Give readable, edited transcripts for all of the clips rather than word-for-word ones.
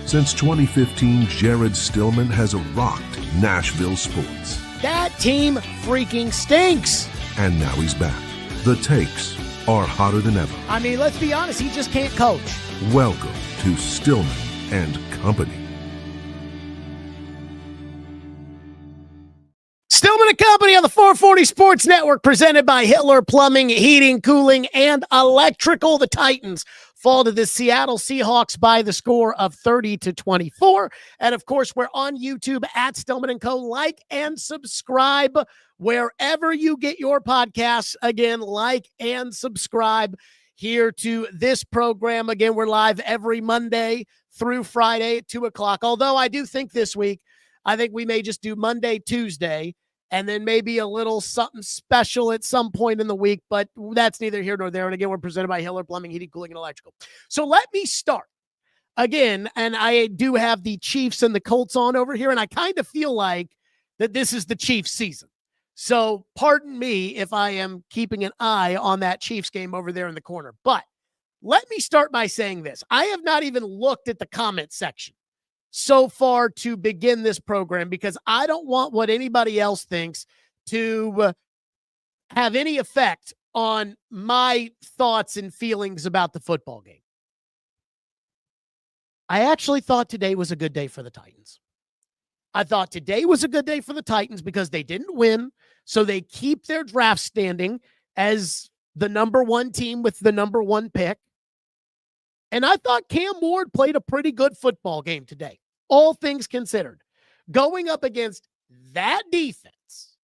Since 2015, Jared Stillman has rocked Nashville sports. That team freaking stinks. And now he's back. The takes are hotter than ever. I mean, let's be honest, he just can't coach. Welcome to Stillman and Company. Stillman and Company on the 440 Sports Network, presented by Hitler Plumbing, Heating, Cooling, and Electrical. The Titans fall to the Seattle Seahawks by the score of 30-24. And of course, we're on YouTube at Stillman & Co. Like and subscribe wherever you get your podcasts. Again, like and subscribe here to this program. Again, we're live every Monday through Friday at 2 o'clock. Although I do think this week, I think we may just do Monday, Tuesday, and then maybe a little something special at some point in the week, but that's neither here nor there. And again, we're presented by Hitler Plumbing, Heating, Cooling, and Electrical. So let me start again. And I do have the Chiefs and the Colts on over here, and I kind of feel like that this is the Chiefs season. So pardon me if I am keeping an eye on that Chiefs game over there in the corner. But let me start by saying this. I have not even looked at the comment section so far to begin this program because I don't want what anybody else thinks to have any effect on my thoughts and feelings about the football game. I actually thought today was a good day for the Titans. I thought today was a good day for the Titans because they didn't win, so they keep their draft standing as the number one team with the number one pick. And I thought Cam Ward played a pretty good football game today, all things considered. Going up against that defense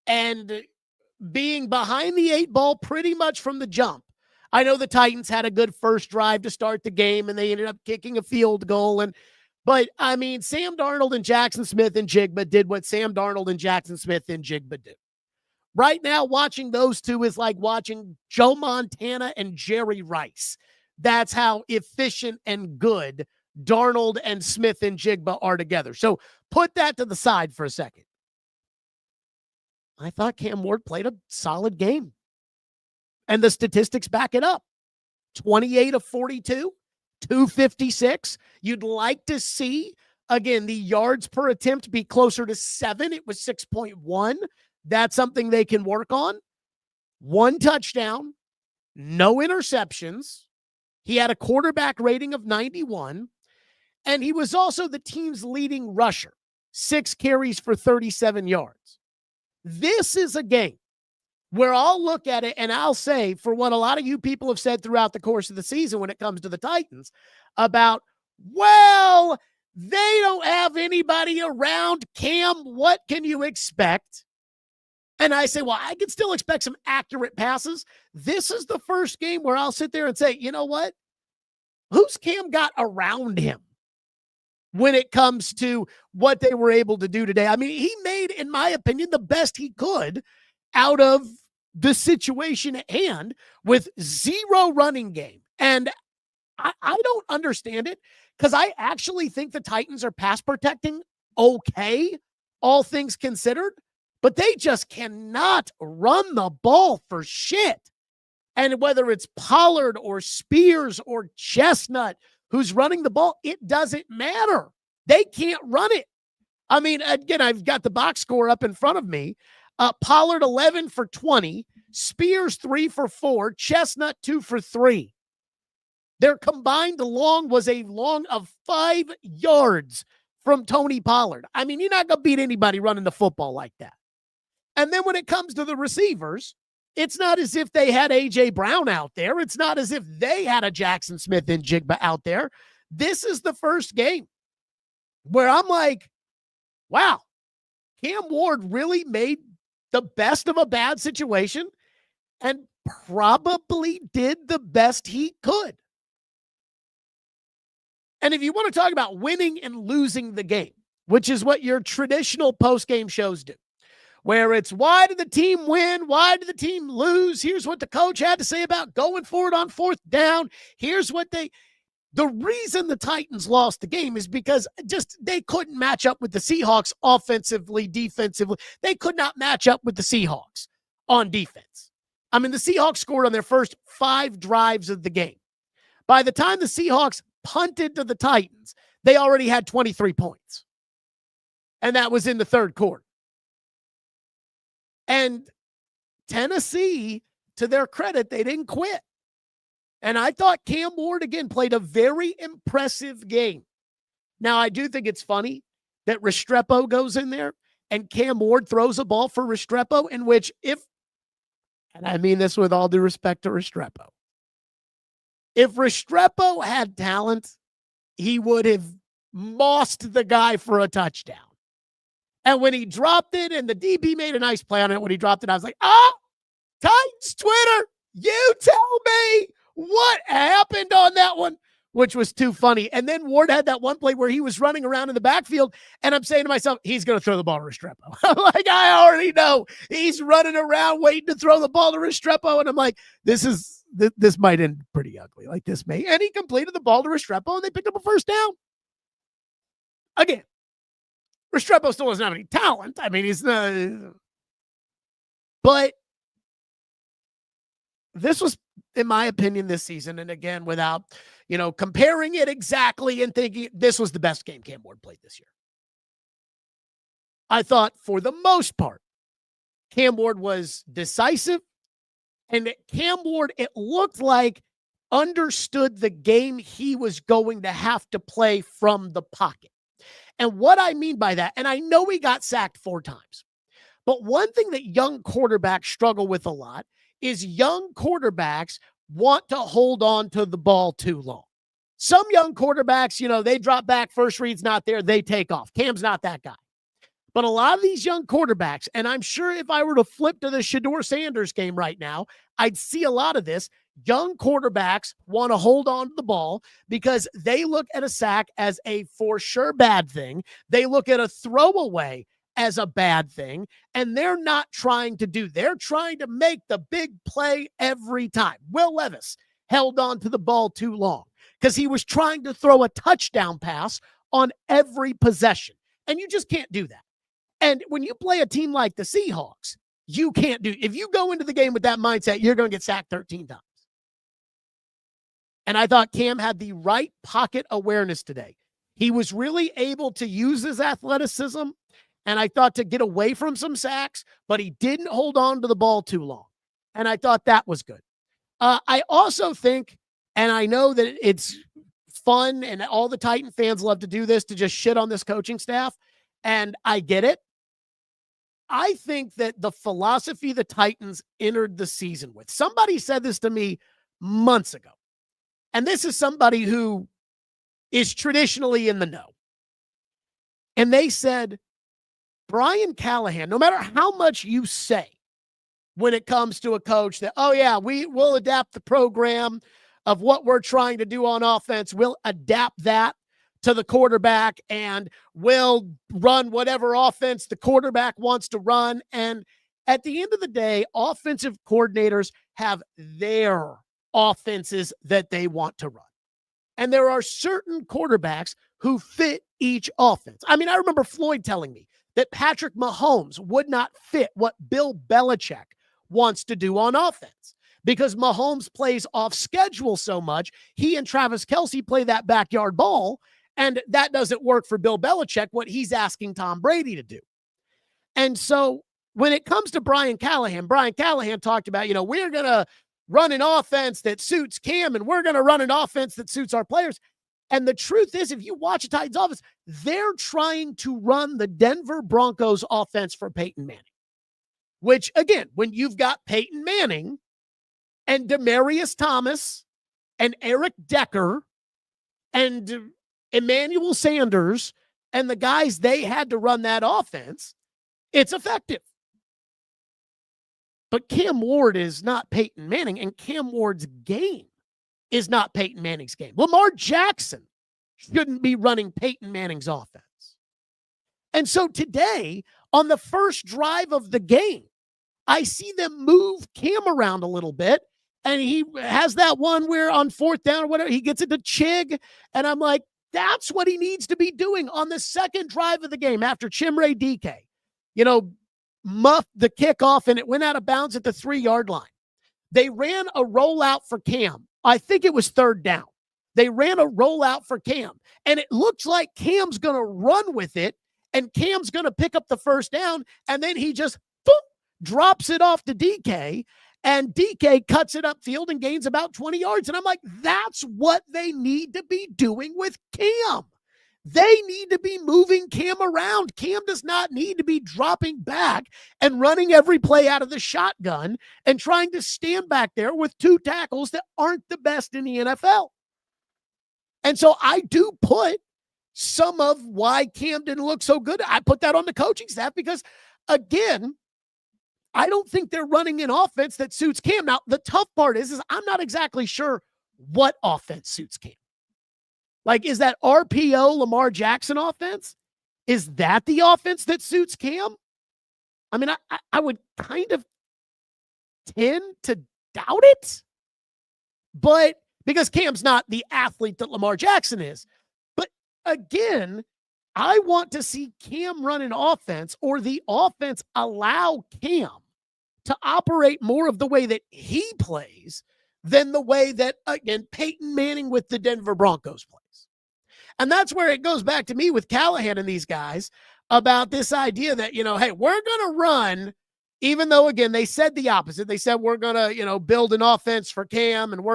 and being behind the eight ball pretty much from the jump. I know the Titans had a good first drive to start the game, and they ended up kicking a field goal. But, I mean, Sam Darnold and Jackson Smith and Jigba did what Sam Darnold and Jackson Smith and Jigba do. Right now, watching those two is like watching Joe Montana and Jerry Rice. That's how efficient and good Darnold and Smith and Jigba are together. So put that to the side for a second. I thought Cam Ward played a solid game. And the statistics back it up. 28 of 42, 256. You'd like to see, again, the yards per attempt be closer to 7. It was 6.1. That's something they can work on. 1 touchdown, no interceptions. He had a quarterback rating of 91, and he was also the team's leading rusher, 6 carries for 37 yards. This is a game where I'll look at it and I'll say, for what a lot of you people have said throughout the course of the season when it comes to the Titans, about, well, they don't have anybody around Cam. What can you expect? And I say, well, I can still expect some accurate passes. This is the first game where I'll sit there and say, you know what? Who's Cam got around him when it comes to what they were able to do today? I mean, he made, in my opinion, the best he could out of the situation at hand with 0 running game. And I don't understand it because I actually think the Titans are pass protecting okay, all things considered. But they just cannot run the ball for shit. And whether it's Pollard or Spears or Chestnut who's running the ball, it doesn't matter. They can't run it. I mean, again, I've got the box score up in front of me. Pollard 11 for 20, Spears 3 for 4, Chestnut 2 for 3. Their combined long was a long of 5 yards from Tony Pollard. I mean, you're not going to beat anybody running the football like that. And then when it comes to the receivers, it's not as if they had A.J. Brown out there. It's not as if they had a Jackson Smith and Jigba out there. This is the first game where I'm like, wow, Cam Ward really made the best of a bad situation and probably did the best he could. And if you want to talk about winning and losing the game, which is what your traditional post-game shows do, where it's why did the team win? Why did the team lose? Here's what the coach had to say about going for it on 4th down. Here's what the reason the Titans lost the game is because just they couldn't match up with the Seahawks offensively, defensively. They could not match up with the Seahawks on defense. I mean, the Seahawks scored on their first 5 drives of the game. By the time the Seahawks punted to the Titans, they already had 23 points. And that was in the third quarter. And Tennessee, to their credit, they didn't quit. And I thought Cam Ward, again, played a very impressive game. Now, I do think it's funny that Restrepo goes in there and Cam Ward throws a ball for Restrepo in which and I mean this with all due respect to Restrepo, if Restrepo had talent, he would have mossed the guy for a touchdown. And when he dropped it and the DB made a nice play on it, when he dropped it, I was like, Titans Twitter, you tell me what happened on that one, which was too funny. And then Ward had that one play where he was running around in the backfield, and I'm saying to myself, he's going to throw the ball to Restrepo. I'm like, I already know. He's running around waiting to throw the ball to Restrepo, and I'm like, this might end pretty ugly. Like this may. And he completed the ball to Restrepo, and they picked up a first down. Again, Restrepo still doesn't have any talent. I mean, he's not. But this was, in my opinion, this season, and again, without, comparing it exactly and thinking, this was the best game Cam Ward played this year. I thought, for the most part, Cam Ward was decisive, and Cam Ward, it looked like, understood the game he was going to have to play from the pocket. And what I mean by that, and I know he got sacked 4 times, but one thing that young quarterbacks struggle with a lot is young quarterbacks want to hold on to the ball too long. Some young quarterbacks, they drop back, first read's not there, they take off. Cam's not that guy. But a lot of these young quarterbacks, and I'm sure if I were to flip to the Shedeur Sanders game right now, I'd see a lot of this. Young quarterbacks want to hold on to the ball because they look at a sack as a for sure bad thing. They look at a throwaway as a bad thing, and they're not trying they're trying to make the big play every time. Will Levis held on to the ball too long because he was trying to throw a touchdown pass on every possession, and you just can't do that. And when you play a team like the Seahawks, you can't if you go into the game with that mindset, you're going to get sacked 13 times. And I thought Cam had the right pocket awareness today. He was really able to use his athleticism, and I thought to get away from some sacks, but he didn't hold on to the ball too long. And I thought that was good. I also think, and I know that it's fun and all the Titan fans love to do this, to just shit on this coaching staff, and I get it. I think that the philosophy the Titans entered the season with, somebody said this to me months ago, and this is somebody who is traditionally in the know. And they said, Brian Callahan, no matter how much you say when it comes to a coach that, oh yeah, we will adapt the program of what we're trying to do on offense, we'll adapt that to the quarterback, and we'll run whatever offense the quarterback wants to run. And at the end of the day, offensive coordinators have their offenses that they want to run. And there are certain quarterbacks who fit each offense. I mean, I remember Floyd telling me that Patrick Mahomes would not fit what Bill Belichick wants to do on offense because Mahomes plays off schedule so much. He and Travis Kelce play that backyard ball, and that doesn't work for Bill Belichick, what he's asking Tom Brady to do. And so when it comes to Brian Callahan talked about, we're going to run an offense that suits Cam, and we're going to run an offense that suits our players. And the truth is, if you watch a Titans offense, they're trying to run the Denver Broncos offense for Peyton Manning, which, again, when you've got Peyton Manning and Demaryius Thomas and Eric Decker and Emmanuel Sanders and the guys they had to run that offense, it's effective. But Cam Ward is not Peyton Manning, and Cam Ward's game is not Peyton Manning's game. Lamar Jackson shouldn't be running Peyton Manning's offense. And so today, on the first drive of the game, I see them move Cam around a little bit, and he has that one where on 4th down or whatever, he gets it to Chig, and I'm like, that's what he needs to be doing on the second drive of the game after Chimray DK. Muffed the kickoff, and it went out of bounds at the 3-yard line. They ran a rollout for Cam. I think it was 3rd down. they ran a rollout for Cam, and it looks like Cam's going to run with it, and Cam's going to pick up the first down, and then he just boom, drops it off to DK, and DK cuts it upfield and gains about 20 yards. And I'm like, that's what they need to be doing with Cam. They need to be moving Cam around. Cam does not need to be dropping back and running every play out of the shotgun and trying to stand back there with two tackles that aren't the best in the NFL. And so I do put some of why Cam didn't look so good. I put that on the coaching staff because, again, I don't think they're running an offense that suits Cam. Now, the tough part is I'm not exactly sure what offense suits Cam. Like, is that RPO Lamar Jackson offense? Is that the offense that suits Cam? I mean, I would kind of tend to doubt it, but because Cam's not the athlete that Lamar Jackson is. But again, I want to see Cam run an offense, or the offense allow Cam to operate more of the way that he plays than the way that, again, Peyton Manning with the Denver Broncos plays. And that's where it goes back to me with Callahan and these guys about this idea that, hey, we're going to run, even though, again, they said the opposite. They said we're going to, build an offense for Cam, and we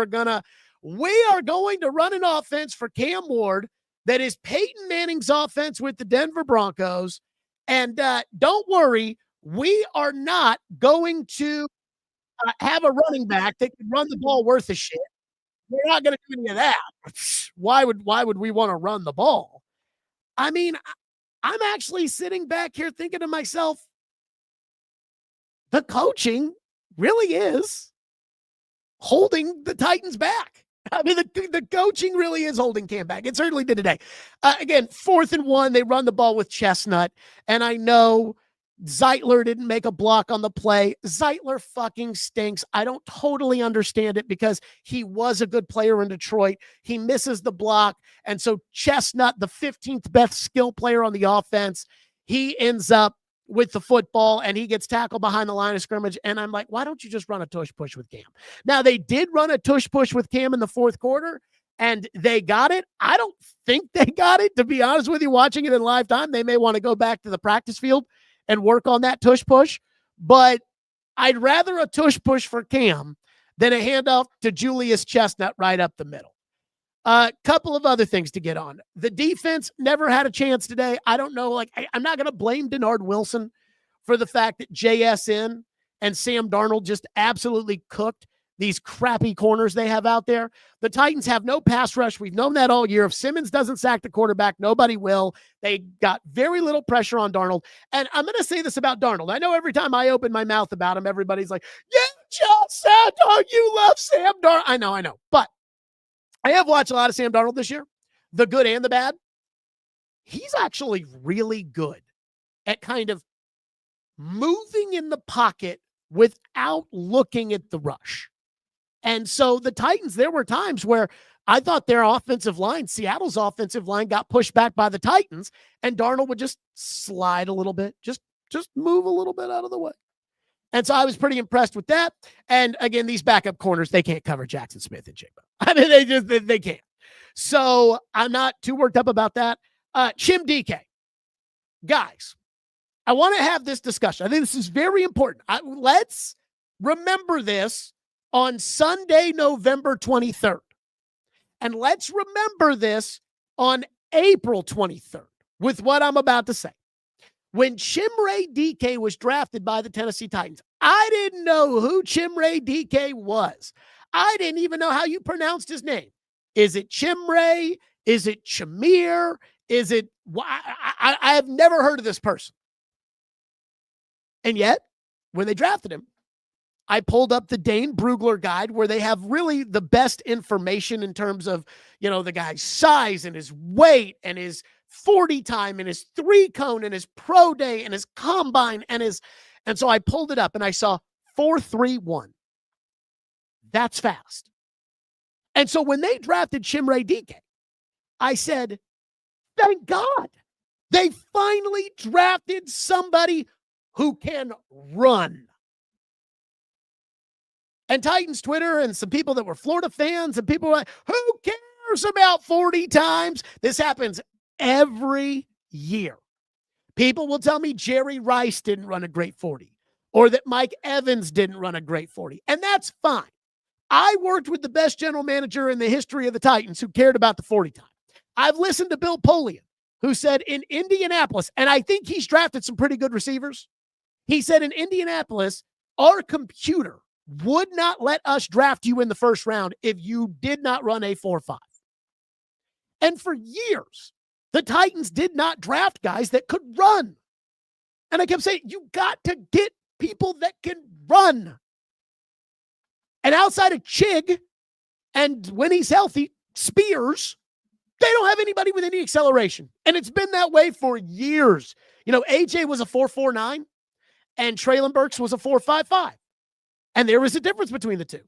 are going to run an offense for Cam Ward that is Peyton Manning's offense with the Denver Broncos. And don't worry, we are not going to have a running back that can run the ball worth a shit. We're not going to do any of that. Why would we want to run the ball? I mean, I'm actually sitting back here thinking to myself, the coaching really is holding the Titans back. I mean, the coaching really is holding Cam back. It certainly did today. Again, 4th and 1, they run the ball with Chestnut, and I know Zeitler didn't make a block on the play. Zeitler fucking stinks. I don't totally understand it because he was a good player in Detroit. He misses the block. And so Chestnut, the 15th best skill player on the offense, he ends up with the football and he gets tackled behind the line of scrimmage. And I'm like, why don't you just run a tush push with Cam? Now, they did run a tush push with Cam in the 4th quarter and they got it. I don't think they got it, to be honest with you. Watching it in live time, they may want to go back to the practice field and work on that tush push, but I'd rather a tush push for Cam than a handoff to Julius Chestnut right up the middle. A couple of other things to get on. The defense never had a chance today. I don't know. I'm not going to blame Denard Wilson for the fact that JSN and Sam Darnold just absolutely cooked these crappy corners they have out there. The Titans have no pass rush. We've known that all year. If Simmons doesn't sack the quarterback, nobody will. They got very little pressure on Darnold. And I'm going to say this about Darnold. I know every time I open my mouth about him, everybody's like, yeah, John Sam, you love Sam Darnold. I know. But I have watched a lot of Sam Darnold this year, the good and the bad. He's actually really good at kind of moving in the pocket without looking at the rush. And so the Titans, there were times where I thought their offensive line, Seattle's offensive line, got pushed back by the Titans, and Darnold would just slide a little bit, just move a little bit out of the way. And so I was pretty impressed with that. And again, these backup corners, they can't cover Jackson Smith and Jigba. I mean, they can't. So I'm not too worked up about that. Chim DK. Guys, I want to have this discussion. I think this is very important. Let's remember this on Sunday, November 23rd. And let's remember this on April 23rd with what I'm about to say. When Chimray DK was drafted by the Tennessee Titans, I didn't know who Chimray DK was. I didn't even know how you pronounced his name. Is it Chimray? Is it Chamir? Is it... I have never heard of this person. And yet, when they drafted him, I pulled up the Dane Brugler guide where they have really the best information in terms of, the guy's size and his weight and his 40 time and his 3-cone and his pro day and his combine and so I pulled it up and I saw 4.31. That's fast. And so when they drafted Chimray DK, I said, thank God they finally drafted somebody who can run. And Titans Twitter and some people that were Florida fans and people were like, who cares? about 40 times. This happens every year. People will tell me Jerry Rice didn't run a great 40 or that Mike Evans didn't run a great 40. And that's fine. I worked with the best general manager in the history of the Titans who cared about the 40 time. I've listened to Bill Polian, who said in Indianapolis, and I think he's drafted some pretty good receivers. He said in Indianapolis, our computer would not let us draft you in the first round if you did not run a 4.5. And for years, the Titans did not draft guys that could run. And I kept saying, you got to get people that can run. And outside of Chig, and when he's healthy, Spears, they don't have anybody with any acceleration. And it's been that way for years. You know, AJ was a 4.49, and Traylon Burks was a 4.55. And there was a difference between the two.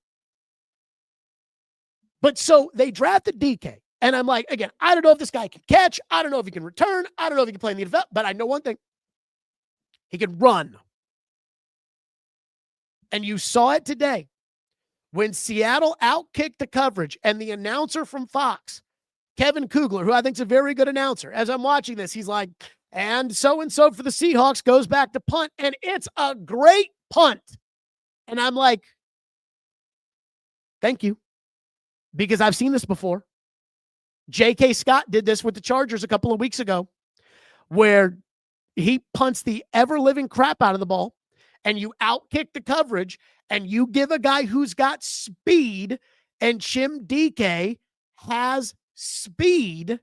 But so they drafted DK. And I'm like, again, I don't know if this guy can catch. I don't know if he can return. I don't know if he can play in the NFL. But I know one thing. He can run. And you saw it today. When Seattle outkicked the coverage and the announcer from Fox, Kevin Kugler, who I think is a very good announcer, as I'm watching this, he's like, and so for the Seahawks goes back to punt, and it's a great punt. And I'm like, thank you, because I've seen this before. J.K. Scott did this with the Chargers a couple of weeks ago, where he punts the ever-living crap out of the ball, and you outkick the coverage, and you give a guy who's got speed, and Chimray DK has speed.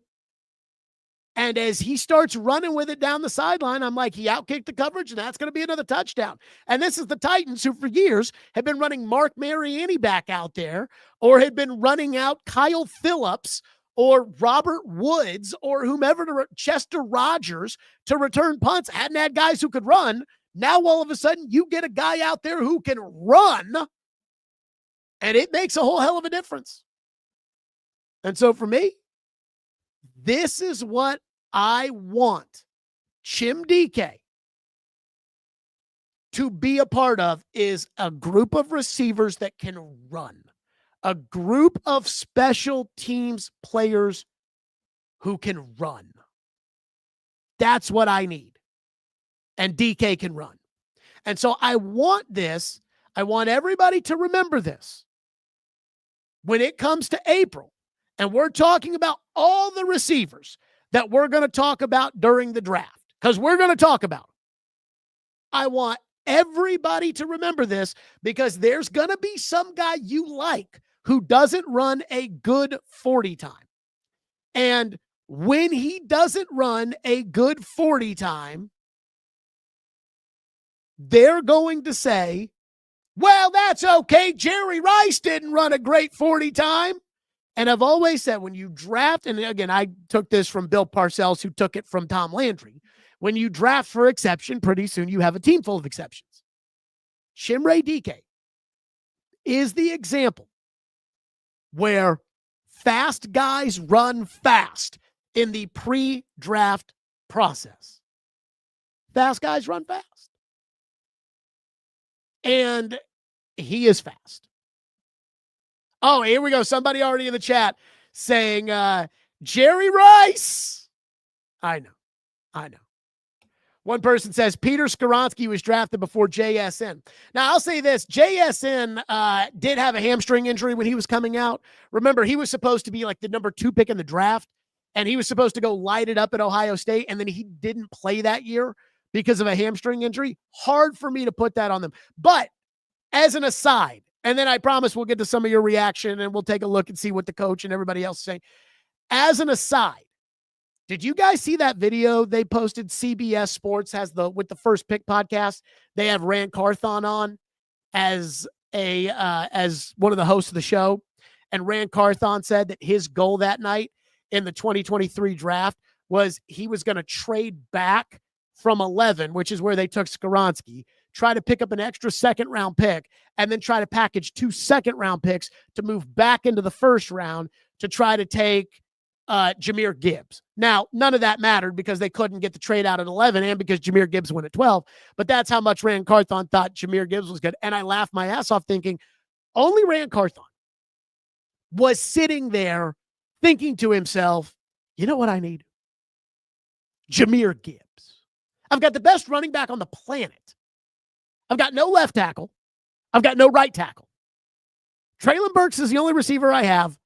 And as he starts running with it down the sideline, I'm like, he outkicked the coverage, and that's going to be another touchdown. And this is the Titans who for years have been running Mark Mariani back out there, or had been running out Kyle Phillips or Robert Woods or whomever, Chester Rogers, to return punts. Hadn't had guys who could run. Now, all of a sudden, you get a guy out there who can run, and it makes a whole hell of a difference. And so for me, this is what I want Chimray DK to be a part of, is a group of receivers that can run, a group of special teams players who can run. That's what I need. And DK can run. And so I want this. I want everybody to remember this. When it comes to April, and we're talking about all the receivers that we're going to talk about during the draft, because we're going to talk about them. I want everybody to remember this, because there's going to be some guy you like who doesn't run a good 40 time. And when he doesn't run a good 40 time, they're going to say, well, that's okay. Jerry Rice didn't run a great 40 time. And I've always said, when you draft, and again, I took this from Bill Parcells, who took it from Tom Landry. When you draft for exception, pretty soon you have a team full of exceptions. Chimray DK is the example where fast guys run fast in the pre-draft process. Fast guys run fast. And he is fast. Oh, here we go. Somebody already in the chat saying, Jerry Rice. I know. One person says Peter Skoronski was drafted before JSN. Now, I'll say this. JSN did have a hamstring injury when he was coming out. Remember, he was supposed to be like the number 2 pick in the draft, and he was supposed to go light it up at Ohio State, and then he didn't play that year because of a hamstring injury. Hard for me to put that on them. But as an aside, and then I promise we'll get to some of your reaction, and we'll take a look and see what the coach and everybody else is saying. As an aside, did you guys see that video they posted? CBS Sports has with the First Pick podcast. They have Rand Carthon on as one of the hosts of the show. And Rand Carthon said that his goal that night in the 2023 draft was he was going to trade back from 11, which is where they took Skoronski, try to pick up an extra second-round pick, and then try to package 2 second-round picks to move back into the first round to try to take Jahmyr Gibbs. Now, none of that mattered because they couldn't get the trade out at 11 and because Jahmyr Gibbs went at 12. But that's how much Rand Carthon thought Jahmyr Gibbs was good. And I laughed my ass off thinking only Rand Carthon was sitting there thinking to himself, you know what I need? Jahmyr Gibbs. I've got the best running back on the planet. I've got no left tackle. I've got no right tackle. Treylon Burks is the only receiver I have.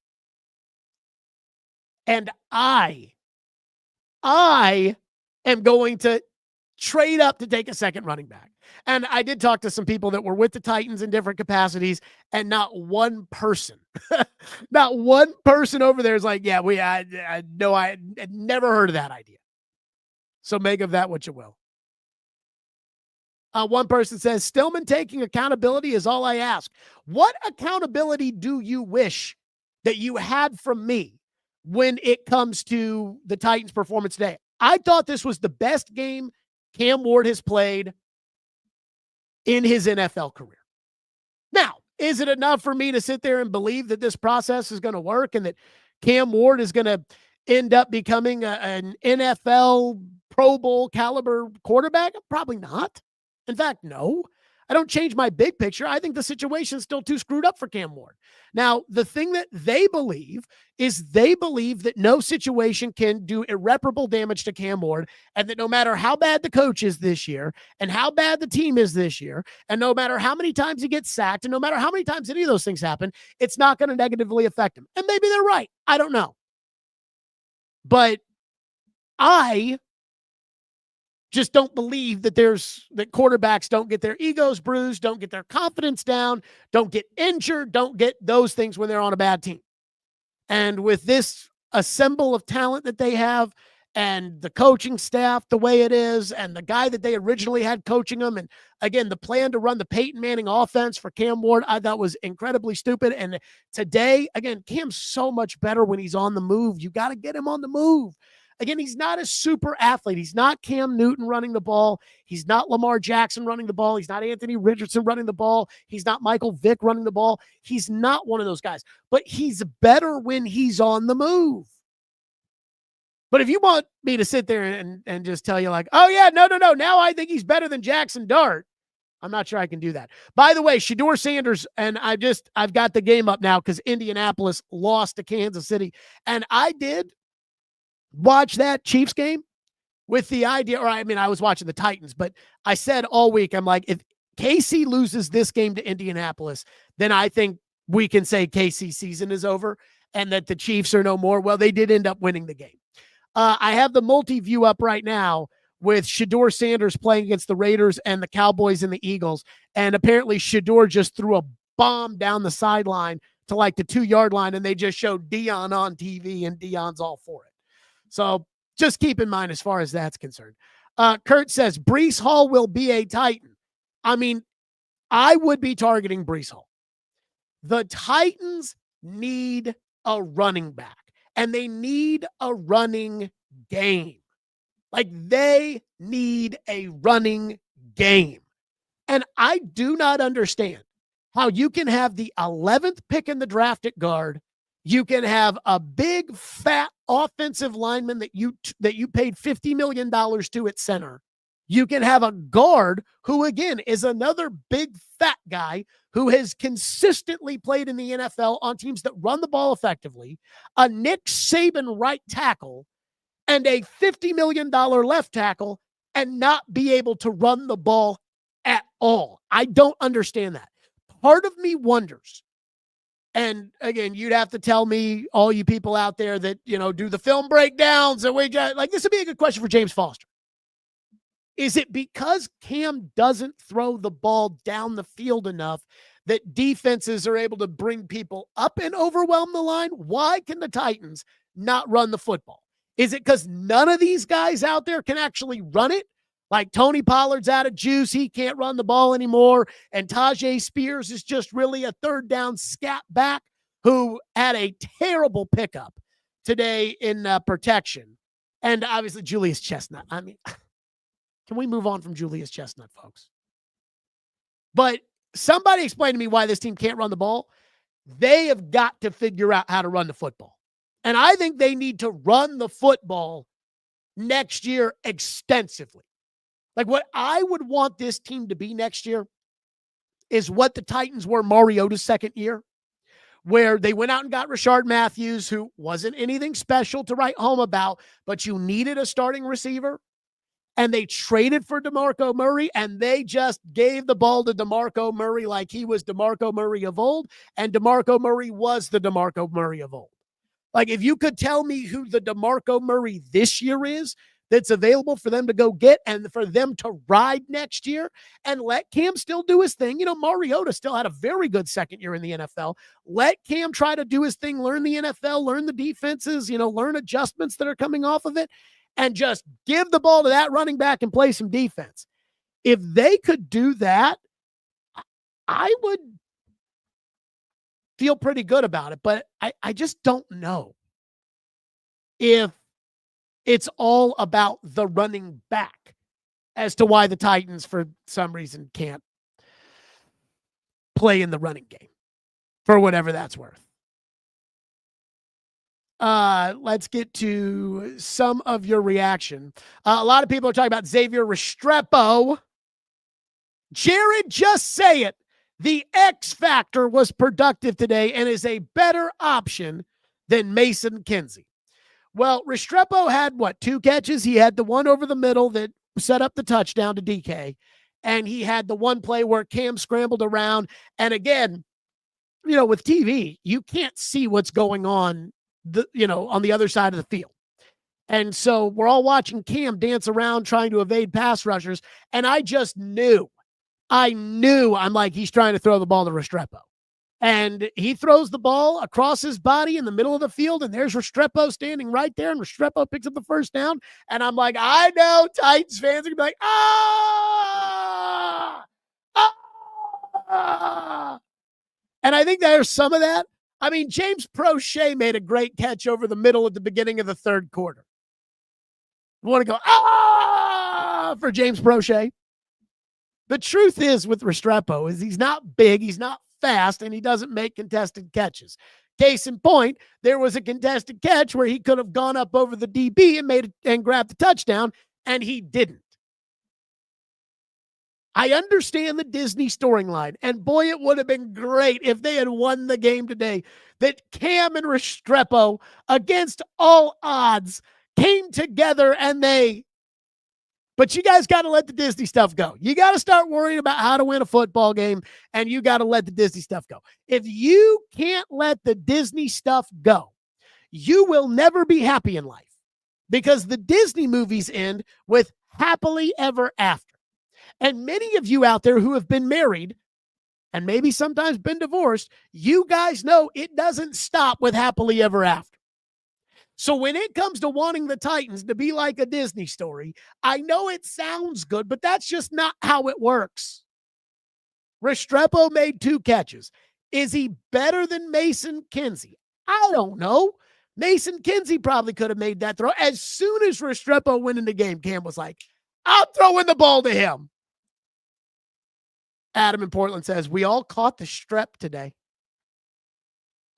And I am going to trade up to take a second running back. And I did talk to some people that were with the Titans in different capacities, and not one person over there is like, yeah, I know I had never heard of that idea. So make of that what you will. One person says, Stillman taking accountability is all I ask. What accountability do you wish that you had from me when it comes to the Titans' performance today? I thought this was the best game Cam Ward has played in his NFL career. Now, is it enough for me to sit there and believe that this process is going to work and that Cam Ward is going to end up becoming an NFL Pro Bowl caliber quarterback? Probably not. In fact, no. I don't change my big picture. I think the situation is still too screwed up for Cam Ward. Now, the thing that they believe is they believe that no situation can do irreparable damage to Cam Ward, and that no matter how bad the coach is this year and how bad the team is this year, and no matter how many times he gets sacked and no matter how many times any of those things happen, it's not going to negatively affect him. And maybe they're right. I don't know. But I just don't believe that that quarterbacks don't get their egos bruised, don't get their confidence down, don't get injured, don't get those things when they're on a bad team. And with this assemble of talent that they have and the coaching staff the way it is and the guy that they originally had coaching them, and again, the plan to run the Peyton Manning offense for Cam Ward, I thought was incredibly stupid. And today, again, Cam's so much better when he's on the move. You got to get him on the move. Again, he's not a super athlete. He's not Cam Newton running the ball. He's not Lamar Jackson running the ball. He's not Anthony Richardson running the ball. He's not Michael Vick running the ball. He's not one of those guys. But he's better when he's on the move. But if you want me to sit there and just tell you like, oh, yeah, no. Now I think he's better than Jackson Dart, I'm not sure I can do that. By the way, Shedeur Sanders, and I've got the game up now because Indianapolis lost to Kansas City. And I did watch that Chiefs game with the idea, I was watching the Titans, but I said all week, I'm like, if KC loses this game to Indianapolis, then I think we can say KC season is over and that the Chiefs are no more. Well, they did end up winning the game. I have the multi-view up right now with Shedeur Sanders playing against the Raiders and the Cowboys and the Eagles. And apparently Shedeur just threw a bomb down the sideline to like the 2-yard line, and they just showed Dion on TV, and Dion's all for it. So just keep in mind as far as that's concerned. Kurt says, Breece Hall will be a Titan. I would be targeting Breece Hall. The Titans need a running back, and they need a running game. Like, they need a running game. And I do not understand how you can have the 11th pick in the draft at guard. You can have a big, fat offensive lineman that you paid $50 million to at center. You can have a guard who, again, is another big, fat guy who has consistently played in the NFL on teams that run the ball effectively, a Nick Saban right tackle, and a $50 million left tackle, and not be able to run the ball at all. I don't understand that. Part of me wonders, and again, you'd have to tell me, all you people out there that, do the film breakdowns, and this would be a good question for James Foster. Is it because Cam doesn't throw the ball down the field enough that defenses are able to bring people up and overwhelm the line? Why can the Titans not run the football? Is it because none of these guys out there can actually run it? Like Tony Pollard's out of juice. He can't run the ball anymore. And Tajay Spears is just really a third down scat back who had a terrible pickup today in protection. And obviously Julius Chestnut. Can we move on from Julius Chestnut, folks? But somebody explain to me why this team can't run the ball. They have got to figure out how to run the football. And I think they need to run the football next year extensively. Like, what I would want this team to be next year is what the Titans were Mariota's second year, where they went out and got Rashard Matthews, who wasn't anything special to write home about, but you needed a starting receiver. And they traded for DeMarco Murray, and they just gave the ball to DeMarco Murray like he was DeMarco Murray of old, and DeMarco Murray was the DeMarco Murray of old. Like, if you could tell me who the DeMarco Murray this year is that's available for them to go get and for them to ride next year, and let Cam still do his thing. Mariota still had a very good second year in the NFL. Let Cam try to do his thing, learn the NFL, learn the defenses, learn adjustments that are coming off of it, and just give the ball to that running back and play some defense. If they could do that, I would feel pretty good about it, but I just don't know if it's all about the running back as to why the Titans, for some reason, can't play in the running game for whatever that's worth. Let's get to some of your reaction. A lot of people are talking about Xavier Restrepo. Jared, just say it. The X Factor was productive today and is a better option than Mason Kinsey. Well, Restrepo had, 2 catches? He had the one over the middle that set up the touchdown to DK, and he had the one play where Cam scrambled around. And again, with TV, you can't see what's going on on the other side of the field. And so we're all watching Cam dance around trying to evade pass rushers. And I just knew, I'm like, he's trying to throw the ball to Restrepo. And he throws the ball across his body in the middle of the field, and there's Restrepo standing right there, and Restrepo picks up the first down. And I'm like, I know Titans fans are going to be like, And I think there's some of that. I mean, James Prochet made a great catch over the middle at the beginning of the third quarter. You want to go, for James Prochet? The truth is with Restrepo is he's not big, he's not fast, and he doesn't make contested catches. Case in point, there was a contested catch where he could have gone up over the DB and grabbed the touchdown, and he didn't. I understand the Disney storyline, and boy, it would have been great if they had won the game today, that Cam and Restrepo, against all odds, came together but you guys got to let the Disney stuff go. You got to start worrying about how to win a football game, and you got to let the Disney stuff go. If you can't let the Disney stuff go, you will never be happy in life, because the Disney movies end with happily ever after. And many of you out there who have been married and maybe sometimes been divorced, you guys know it doesn't stop with happily ever after. So when it comes to wanting the Titans to be like a Disney story, I know it sounds good, but that's just not how it works. Restrepo made 2 catches. Is he better than Mason Kinsey? I don't know. Mason Kinsey probably could have made that throw. As soon as Restrepo went in the game, Cam was like, I'm throwing the ball to him. Adam in Portland says, we all caught the strep today.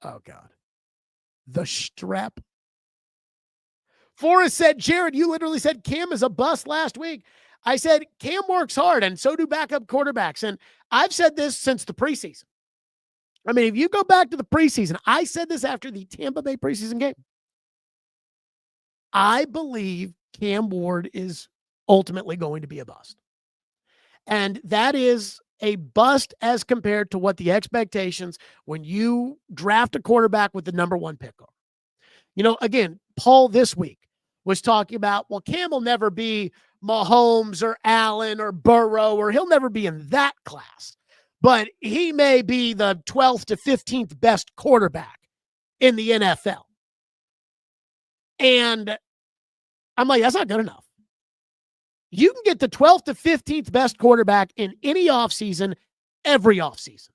Oh, God. The strep. Forrest said, Jared, you literally said Cam is a bust last week. I said, Cam works hard, and so do backup quarterbacks. And I've said this since the preseason. I mean, if you go back to the preseason, I said this after the Tampa Bay preseason game. I believe Cam Ward is ultimately going to be a bust. And that is a bust as compared to what the expectations when you draft a quarterback with the number 1 pick are. Again, Paul this week was talking about, well, Cam will never be Mahomes or Allen or Burrow, or he'll never be in that class. But he may be the 12th to 15th best quarterback in the NFL. And I'm like, that's not good enough. You can get the 12th to 15th best quarterback in any offseason, every offseason.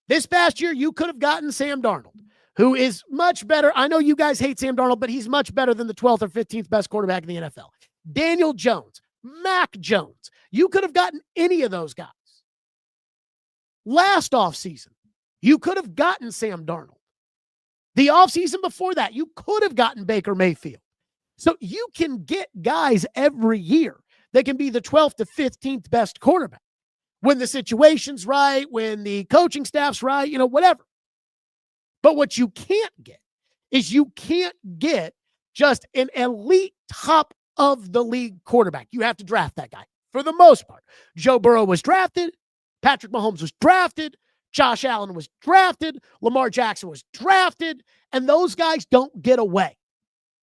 This past year, you could have gotten Sam Darnold, who is much better. I know you guys hate Sam Darnold, but he's much better than the 12th or 15th best quarterback in the NFL. Daniel Jones, Mac Jones. You could have gotten any of those guys. Last offseason, you could have gotten Sam Darnold. The offseason before that, you could have gotten Baker Mayfield. So you can get guys every year that can be the 12th to 15th best quarterback when the situation's right, when the coaching staff's right, whatever. But what you can't get is you can't get just an elite top of the league quarterback. You have to draft that guy for the most part. Joe Burrow was drafted. Patrick Mahomes was drafted. Josh Allen was drafted. Lamar Jackson was drafted. And those guys don't get away.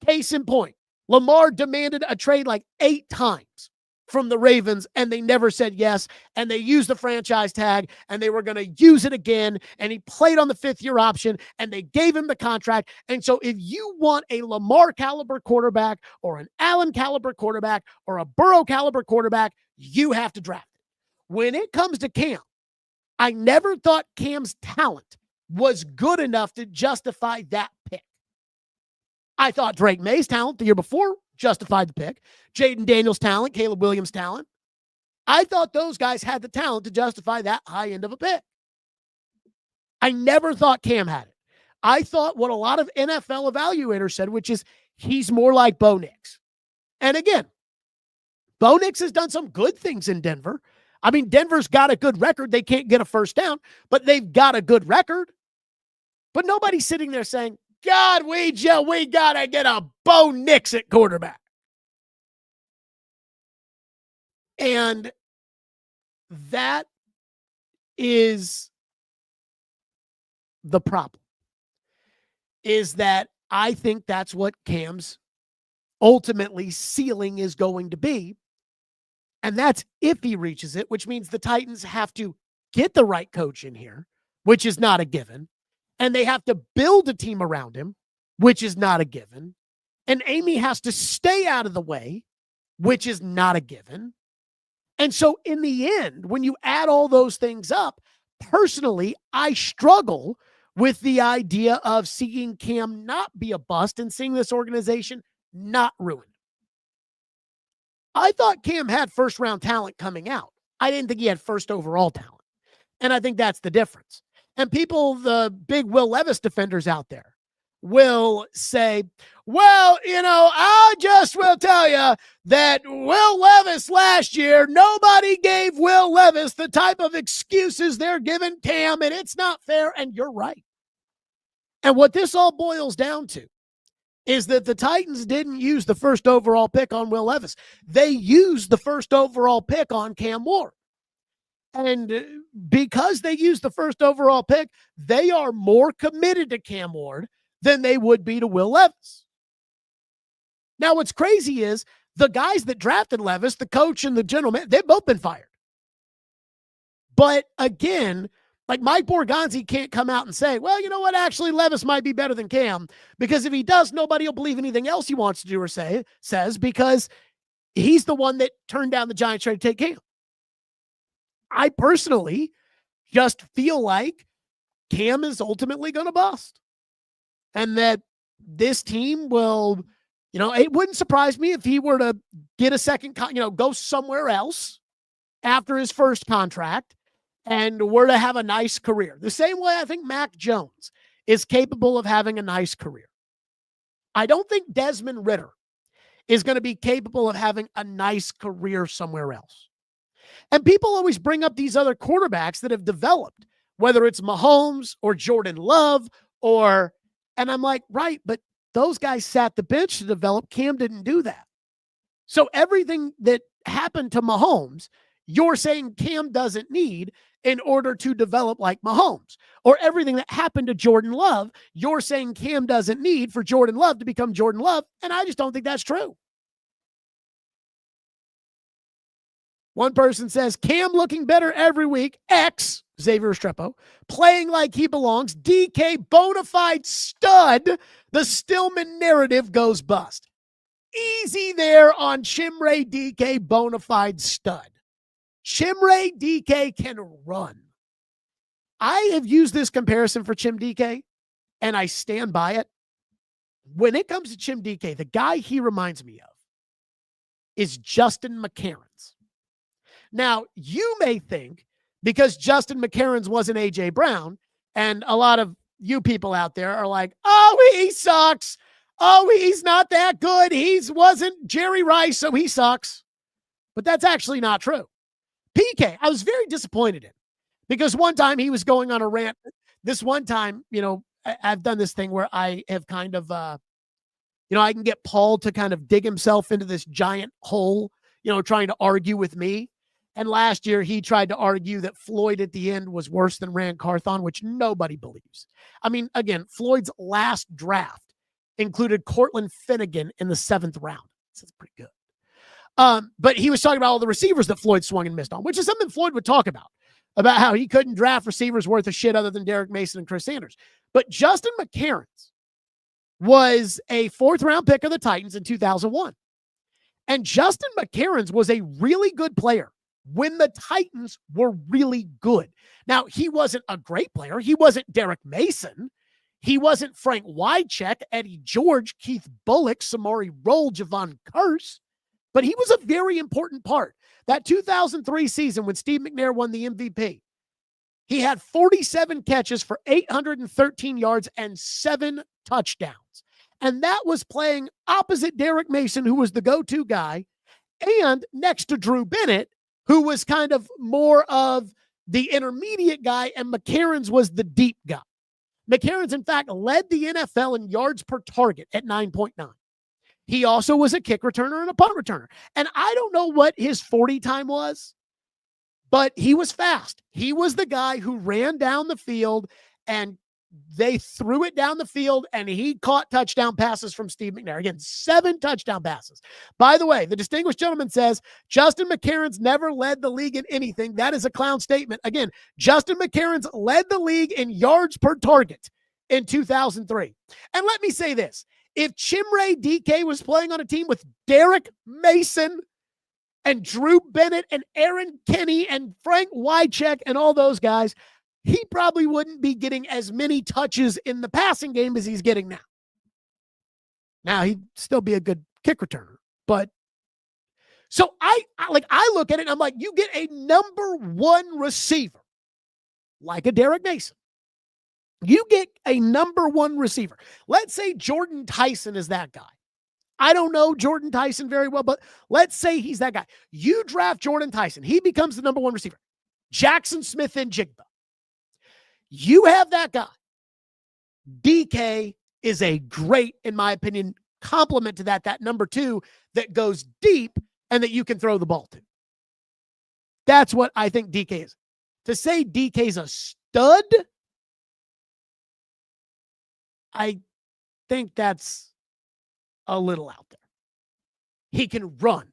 Case in point, Lamar demanded a trade like 8 times from the Ravens, and they never said yes, and they used the franchise tag, and they were going to use it again, and he played on the 5th-year option, and they gave him the contract. And so if you want a Lamar caliber quarterback or an Allen caliber quarterback or a Burrow caliber quarterback, you have to draft it. When it comes to Cam, I never thought Cam's talent was good enough to justify that pick. I thought Drake May's talent the year before justified the pick. Jaden Daniels' talent, Caleb Williams' talent. I thought those guys had the talent to justify that high end of a pick. I never thought Cam had it. I thought what a lot of NFL evaluators said, which is he's more like Bo Nix. And again, Bo Nix has done some good things in Denver. I mean, Denver's got a good record. They can't get a first down, but they've got a good record. But nobody's sitting there saying, God, we got to get a Bo Nix at quarterback. And that is the problem, is that I think that's what Cam's ultimately ceiling is going to be. And that's if he reaches it, which means the Titans have to get the right coach in here, which is not a given. And they have to build a team around him, which is not a given. And Amy has to stay out of the way, which is not a given. And so in the end, when you add all those things up, personally, I struggle with the idea of seeing Cam not be a bust and seeing this organization not ruined. I thought Cam had first-round talent coming out. I didn't think he had first overall talent. And I think that's the difference. And people, the big Will Levis defenders out there, will say, well, I just will tell you that Will Levis last year, nobody gave Will Levis the type of excuses they're giving Cam, and it's not fair. And you're right. And what this all boils down to is that the Titans didn't use the first overall pick on Will Levis. They used the first overall pick on Cam Ward. And because they used the first overall pick, they are more committed to Cam Ward than they would be to Will Levis. Now, what's crazy is the guys that drafted Levis, the coach and the general manager, they've both been fired. But again, like Mike Borgonzi can't come out and say, well, you know what, actually Levis might be better than Cam, because if he does, nobody will believe anything else he wants to do or says, because he's the one that turned down the Giants trade to take Cam. I personally just feel like Cam is ultimately going to bust, and that this team will, it wouldn't surprise me if he were to get a second, go somewhere else after his first contract and were to have a nice career. The same way I think Mac Jones is capable of having a nice career. I don't think Desmond Ridder is going to be capable of having a nice career somewhere else. And people always bring up these other quarterbacks that have developed, whether it's Mahomes or Jordan Love and I'm like, right, but those guys sat the bench to develop. Cam didn't do that. So everything that happened to Mahomes, you're saying Cam doesn't need in order to develop like Mahomes. Or everything that happened to Jordan Love, you're saying Cam doesn't need for Jordan Love to become Jordan Love. And I just don't think that's true. One person says, Cam looking better every week. X, Xavier Restrepo, playing like he belongs. DK, bona fide stud. The Stillman narrative goes bust. Easy there on Chimray DK, bona fide stud. Chimray DK can run. I have used this comparison for Chim DK, and I stand by it. When it comes to Chim DK, the guy he reminds me of is Justin McCarron's. Now, you may think because Justin McCarron's wasn't A.J. Brown, and a lot of you people out there are like, oh, he sucks. Oh, he's not that good. He wasn't Jerry Rice, so he sucks. But that's actually not true. PK, I was very disappointed in, because one time he was going on a rant. This one time, I've done this thing where I have kind of, I can get Paul to kind of dig himself into this giant hole, trying to argue with me. And last year, he tried to argue that Floyd at the end was worse than Rand Carthon, which nobody believes. I mean, again, Floyd's last draft included Cortland Finnegan in the 7th round. So that's pretty good. But he was talking about all the receivers that Floyd swung and missed on, which is something Floyd would talk about how he couldn't draft receivers worth of shit other than Derek Mason and Chris Sanders. But Justin McCareins was a 4th-round pick of the Titans in 2001. And Justin McCareins was a really good player when the Titans were really good. Now, he wasn't a great player. He wasn't Derek Mason. He wasn't Frank Wycheck, Eddie George, Keith Bullock, Samari Roll, Javon Curse. But he was a very important part. That 2003 season when Steve McNair won the MVP, he had 47 catches for 813 yards and 7 touchdowns. And that was playing opposite Derek Mason, who was the go-to guy, and next to Drew Bennett, who was kind of more of the intermediate guy, and McCareins was the deep guy. McCareins, in fact, led the NFL in yards per target at 9.9. He also was a kick returner and a punt returner. And I don't know what his 40 time was, but he was fast. He was the guy who ran down the field, and they threw it down the field, and he caught touchdown passes from Steve McNair. Again, 7 touchdown passes. By the way, the distinguished gentleman says Justin McCareins never led the league in anything. That is a clown statement. Again, Justin McCareins led the league in yards per target in 2003. And let me say this. If Chimray DK was playing on a team with Derek Mason and Drew Bennett and Aaron Kenny and Frank Wycheck and all those guys, he probably wouldn't be getting as many touches in the passing game as he's getting now. Now, he'd still be a good kick returner. But so I look at it and I'm like, you get a number 1 receiver like a Derek Mason. You get a number 1 receiver. Let's say Jordan Tyson is that guy. I don't know Jordan Tyson very well, but let's say he's that guy. You draft Jordan Tyson. He becomes the number 1 receiver. Jackson Smith and Jigba. You have that guy. DK is a great, in my opinion, complement to that number 2 that goes deep and that you can throw the ball to. That's what I think DK is. To say DK's a stud, I think that's a little out there. He can run,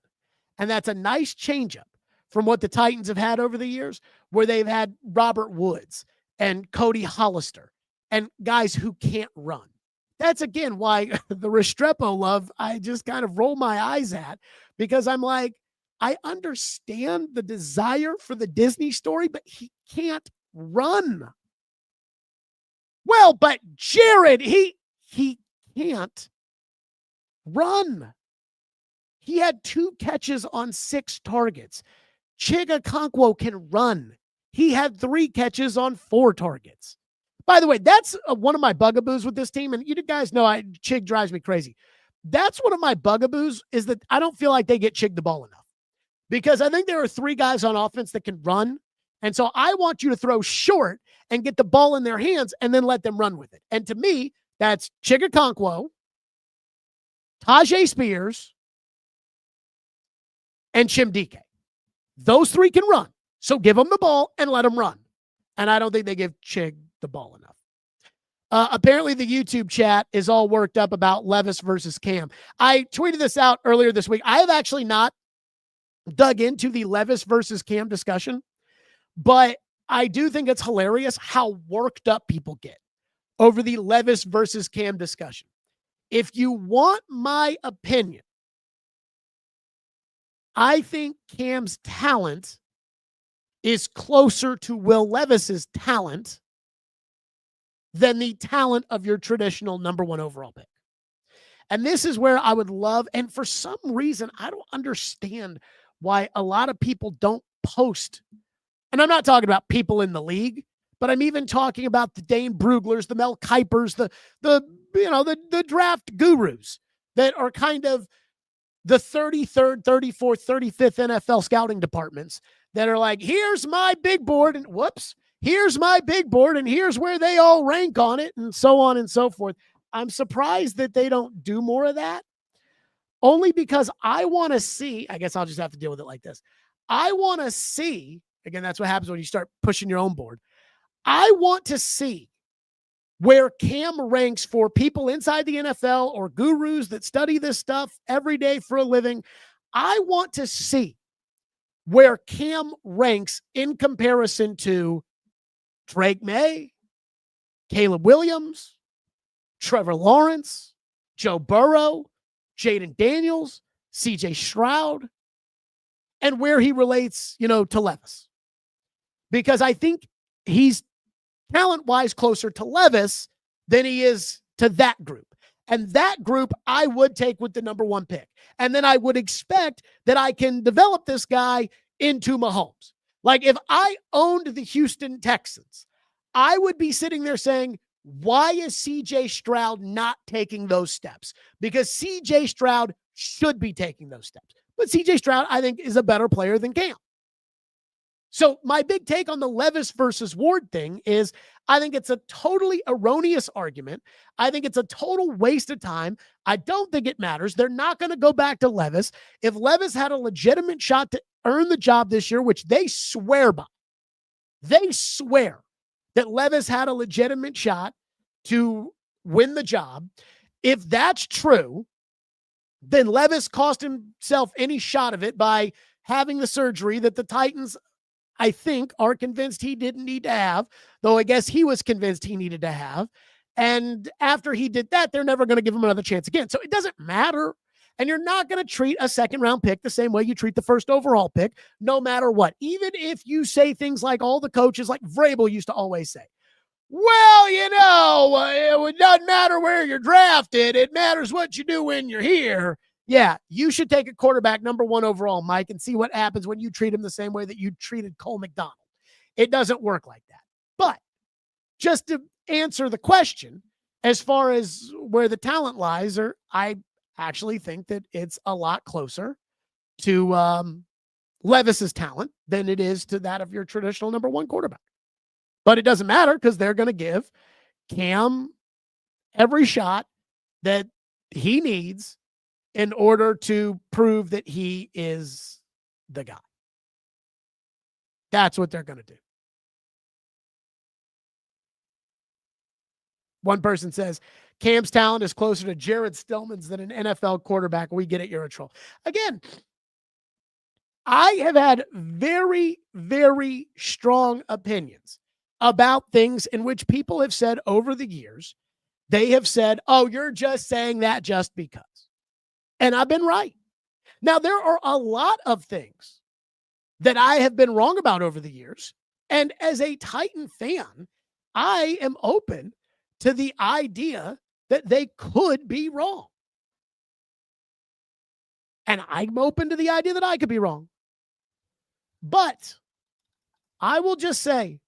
and that's a nice changeup from what the Titans have had over the years, where they've had Robert Woods and Cody Hollister and guys who can't run. That's, again, why the Restrepo love, I just kind of roll my eyes at, because I'm like, I understand the desire for the Disney story, but he can't run. Well, but Jared, he can't run. He had 2 catches on 6 targets. Chigakonkwo can run. He had 3 catches on 4 targets. By the way, that's one of my bugaboos with this team. And you guys know Chig drives me crazy. That's one of my bugaboos, is that I don't feel like they get Chig the ball enough. Because I think there are 3 guys on offense that can run. And so I want you to throw short and get the ball in their hands and then let them run with it. And to me, that's Chigakonkwo, Tajay Spears, and Chim DK. Those 3 can run. So give them the ball and let them run. And I don't think they give Chig the ball enough. Apparently, the YouTube chat is all worked up about Levis versus Cam. I tweeted this out earlier this week. I have actually not dug into the Levis versus Cam discussion, but I do think it's hilarious how worked up people get over the Levis versus Cam discussion. If you want my opinion, I think Cam's talent is closer to Will Levis's talent than the talent of your traditional number 1 overall pick. And this is where I would love, and for some reason, I don't understand why a lot of people don't post. And I'm not talking about people in the league, but I'm even talking about the Dane Bruglers, the Mel Kipers, the draft gurus that are kind of the 33rd, 34th, 35th NFL scouting departments that are like, here's my big board, and whoops, here's my big board and here's where they all rank on it and so on and so forth. I'm surprised that they don't do more of that, only because I want to see, I guess I'll just have to deal with it like this. I want to see, again, that's what happens when you start pushing your own board. I want to see where Cam ranks for people inside the NFL or gurus that study this stuff every day for a living. I want to see where Cam ranks in comparison to Drake May, Caleb Williams, Trevor Lawrence, Joe Burrow, Jaden Daniels, CJ Stroud, and where he relates, to Levis. Because I think he's talent-wise closer to Levis than he is to that group. And that group I would take with the number 1 pick. And then I would expect that I can develop this guy into Mahomes. Like if I owned the Houston Texans, I would be sitting there saying, why is CJ Stroud not taking those steps? Because CJ Stroud should be taking those steps. But CJ Stroud, I think, is a better player than Cam. So my big take on the Levis versus Ward thing is I think it's a totally erroneous argument. I think it's a total waste of time. I don't think it matters. They're not going to go back to Levis. If Levis had a legitimate shot to earn the job this year, which they swear by, they swear that Levis had a legitimate shot to win the job. If that's true, then Levis cost himself any shot of it by having the surgery that the Titans, I think, are convinced he didn't need to have, though I guess he was convinced he needed to have. And after he did that, they're never going to give him another chance again. So it doesn't matter. And you're not going to treat a second-round pick the same way you treat the first overall pick, no matter what. Even if you say things like all the coaches, like Vrabel used to always say, well, it doesn't matter where you're drafted. It matters what you do when you're here. Yeah, you should take a quarterback number 1 overall, Mike, and see what happens when you treat him the same way that you treated Cole McDonald. It doesn't work like that. But just to answer the question, as far as where the talent lies, I actually think that it's a lot closer to Levis's talent than it is to that of your traditional number 1 quarterback. But it doesn't matter because they're going to give Cam every shot that he needs in order to prove that he is the guy. That's what they're going to do. One person says, Cam's talent is closer to Jared Stillman's than an NFL quarterback. We get it. You're a troll. Again, I have had very, very strong opinions about things in which people have said over the years, they have said, oh, you're just saying that just because. And I've been right. Now, there are a lot of things that I have been wrong about over the years. And as a Titan fan, I am open to the idea that they could be wrong. And I'm open to the idea that I could be wrong. But I will just say,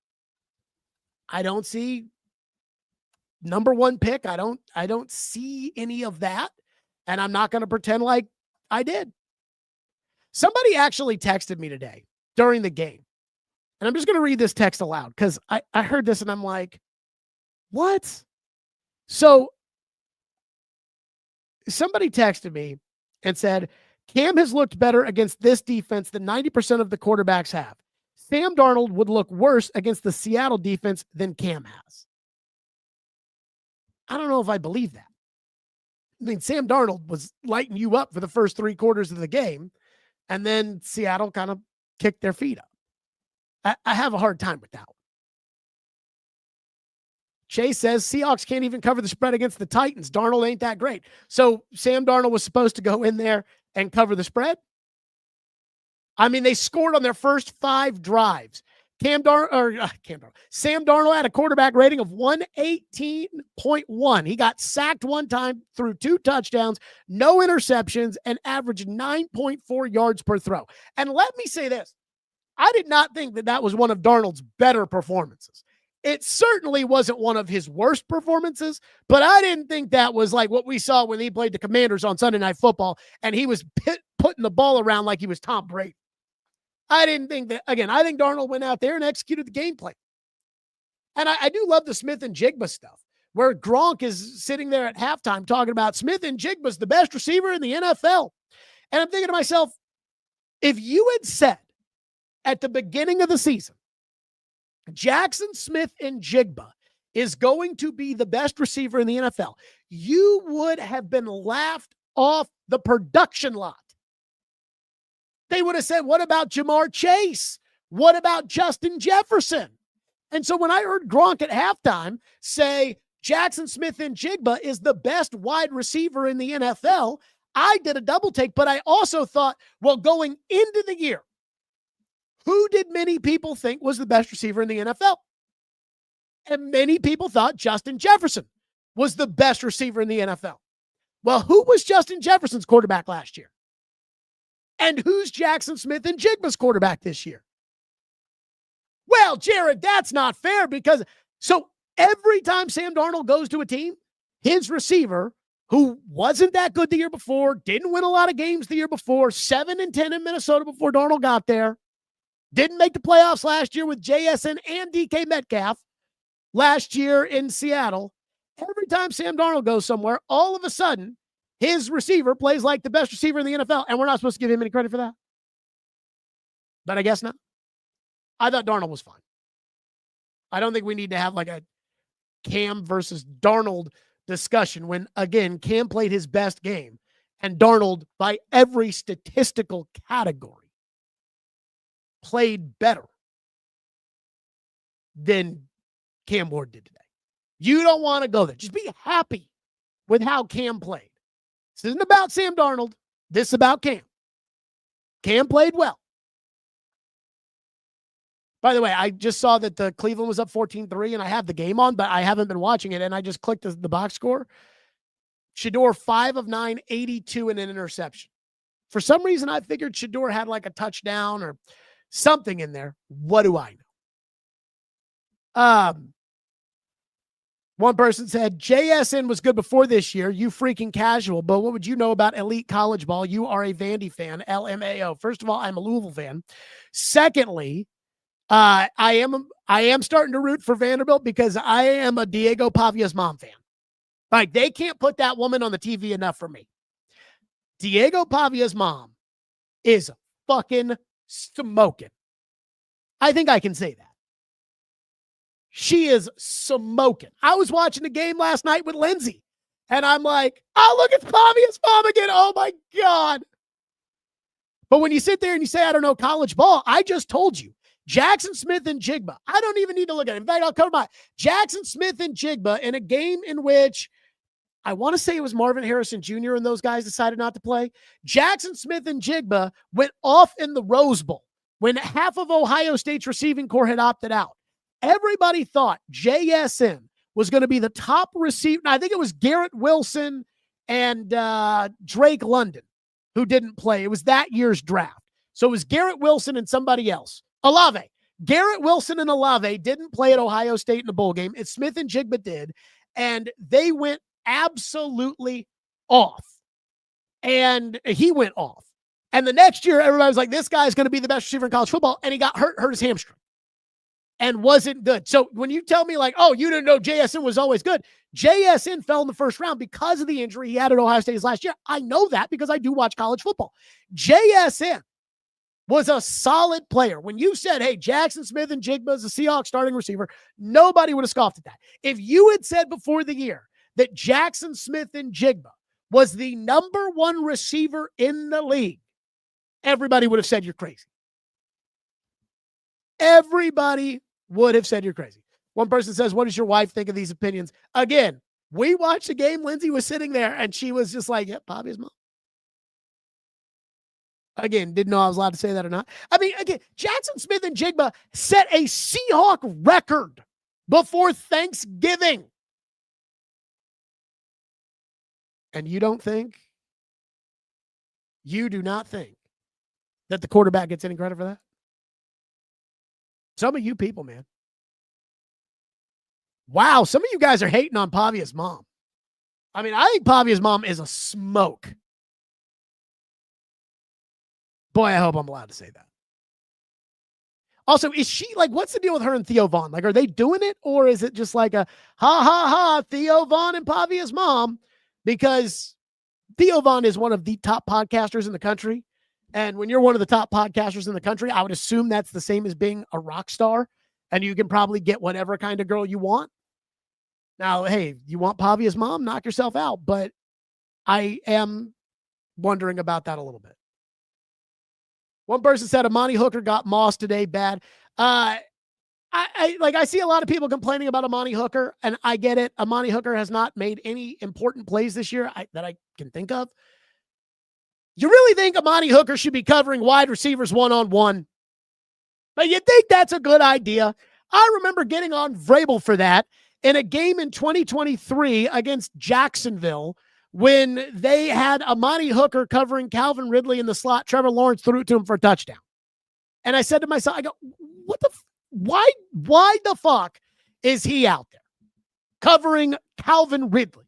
I don't see number 1 pick. I don't see any of that. And I'm not going to pretend like I did. Somebody actually texted me today during the game. And I'm just going to read this text aloud because I heard this and I'm like, what? So somebody texted me and said, Cam has looked better against this defense than 90% of the quarterbacks have. Sam Darnold would look worse against the Seattle defense than Cam has. I don't know if I believe that. I mean, Sam Darnold was lighting you up for the first 3 quarters of the game, and then Seattle kind of kicked their feet up. I have a hard time with that one. Chase says, Seahawks can't even cover the spread against the Titans. Darnold ain't that great. So Sam Darnold was supposed to go in there and cover the spread? I mean, they scored on their first 5 drives. Sam Darnold had a quarterback rating of 118.1. He got sacked 1 time, threw 2 touchdowns, no interceptions, and averaged 9.4 yards per throw. And let me say this. I did not think that was one of Darnold's better performances. It certainly wasn't one of his worst performances, but I didn't think that was like what we saw when he played the Commanders on Sunday Night Football, and he was putting the ball around like he was Tom Brady. I didn't think that. Again, I think Darnold went out there and executed the game plan. And I do love the Smith and Jigba stuff, where Gronk is sitting there at halftime talking about Smith and Jigba's the best receiver in the NFL. And I'm thinking to myself, if you had said at the beginning of the season, Jackson Smith and Jigba is going to be the best receiver in the NFL, you would have been laughed off the production lot. They would have said, what about Jamar Chase? What about Justin Jefferson? And so when I heard Gronk at halftime say Jackson Smith and Jigba is the best wide receiver in the NFL, I did a double take, but I also thought, well, going into the year, who did many people think was the best receiver in the NFL? And many people thought Justin Jefferson was the best receiver in the NFL. Well, who was Justin Jefferson's quarterback last year? And who's Jackson Smith and Jigba's quarterback this year? Well, Jared, that's not fair because so every time Sam Darnold goes to a team, his receiver, who wasn't that good the year before, didn't win a lot of games the year before, 7-10 in Minnesota before Darnold got there, didn't make the playoffs last year with JSN and DK Metcalf last year in Seattle. Every time Sam Darnold goes somewhere, all of a sudden, his receiver plays like the best receiver in the NFL, and we're not supposed to give him any credit for that. But I guess not. I thought Darnold was fine. I don't think we need to have like a Cam versus Darnold discussion when, again, Cam played his best game, and Darnold, by every statistical category, played better than Cam Ward did today. You don't want to go there. Just be happy with how Cam played. This isn't about Sam Darnold. This is about Cam. Cam played well. By the way, I just saw that the Cleveland was up 14-3, and I have the game on, but I haven't been watching it, and I just clicked the box score. Shedeur, 5 of 9, 82, and an interception. For some reason, I figured Shedeur had like a touchdown or something in there. What do I know? One person said, JSN was good before this year. You freaking casual, but what would you know about elite college ball? You are a Vandy fan, LMAO. First of all, I'm a Louisville fan. Secondly, I am starting to root for Vanderbilt because I am a Diego Pavia's mom fan. Like, they can't put that woman on the TV enough for me. Diego Pavia's mom is fucking smoking. I think I can say that. She is smoking. I was watching the game last night with Lindsay, and I'm like, oh, look, it's Pavia's mom again. Oh, my God. But when you sit there and you say, I don't know college ball, I just told you, Jackson Smith and Jigba. I don't even need to look at it. In fact, I'll cover my Jackson Smith and Jigba in a game in which I want to say it was Marvin Harrison Jr. and those guys decided not to play. Jackson Smith and Jigba went off in the Rose Bowl when half of Ohio State's receiving corps had opted out. Everybody thought JSN was going to be the top receiver. I think it was Garrett Wilson and Drake London who didn't play. It was that year's draft. So it was Garrett Wilson and somebody else. Olave. Garrett Wilson and Olave didn't play at Ohio State in the bowl game. It's Smith and Jigba did. And they went absolutely off. And he went off. And the next year, everybody was like, this guy's going to be the best receiver in college football. And he got hurt his hamstring. And wasn't good. So when you tell me like, oh, you didn't know JSN was always good. JSN fell in the first round because of the injury he had at Ohio State last year. I know that because I do watch college football. JSN was a solid player. When you said, hey, Jackson Smith and Jigba is a Seahawks starting receiver, nobody would have scoffed at that. If you had said before the year that Jackson Smith and Jigba was the number one receiver in the league, everybody would have said you're crazy. Everybody would have said you're crazy. One person says, what does your wife think of these opinions? Again, we watched the game. Lindsay was sitting there and she was just like, yep, Bobby's mom. Again, didn't know I was allowed to say that or not. I mean, again, Jackson Smith and Jigba set a Seahawk record before Thanksgiving. And you do not think that the quarterback gets any credit for that? Some of you people, man. Wow, some of you guys are hating on Pavia's mom. I mean, I think Pavia's mom is a smoke. Boy, I hope I'm allowed to say that. Also, is she like, what's the deal with her and Theo Vaughn? Like, are they doing it, or is it just like a ha ha ha, Theo Vaughn and Pavia's mom? Because Theo Vaughn is one of the top podcasters in the country. And when you're one of the top podcasters in the country, I would assume that's the same as being a rock star. And you can probably get whatever kind of girl you want. Now, hey, you want Pavia's mom? Knock yourself out. But I am wondering about that a little bit. One person said Amani Hooker got mossed today. Bad. I see a lot of people complaining about Amani Hooker, and I get it. Amani Hooker has not made any important plays this year that I can think of. You really think Amani Hooker should be covering wide receivers one-on-one? But you think that's a good idea? I remember getting on Vrabel for that in a game in 2023 against Jacksonville when they had Amani Hooker covering Calvin Ridley in the slot. Trevor Lawrence threw it to him for a touchdown. And I said to myself, I go, what the why the fuck is he out there covering Calvin Ridley?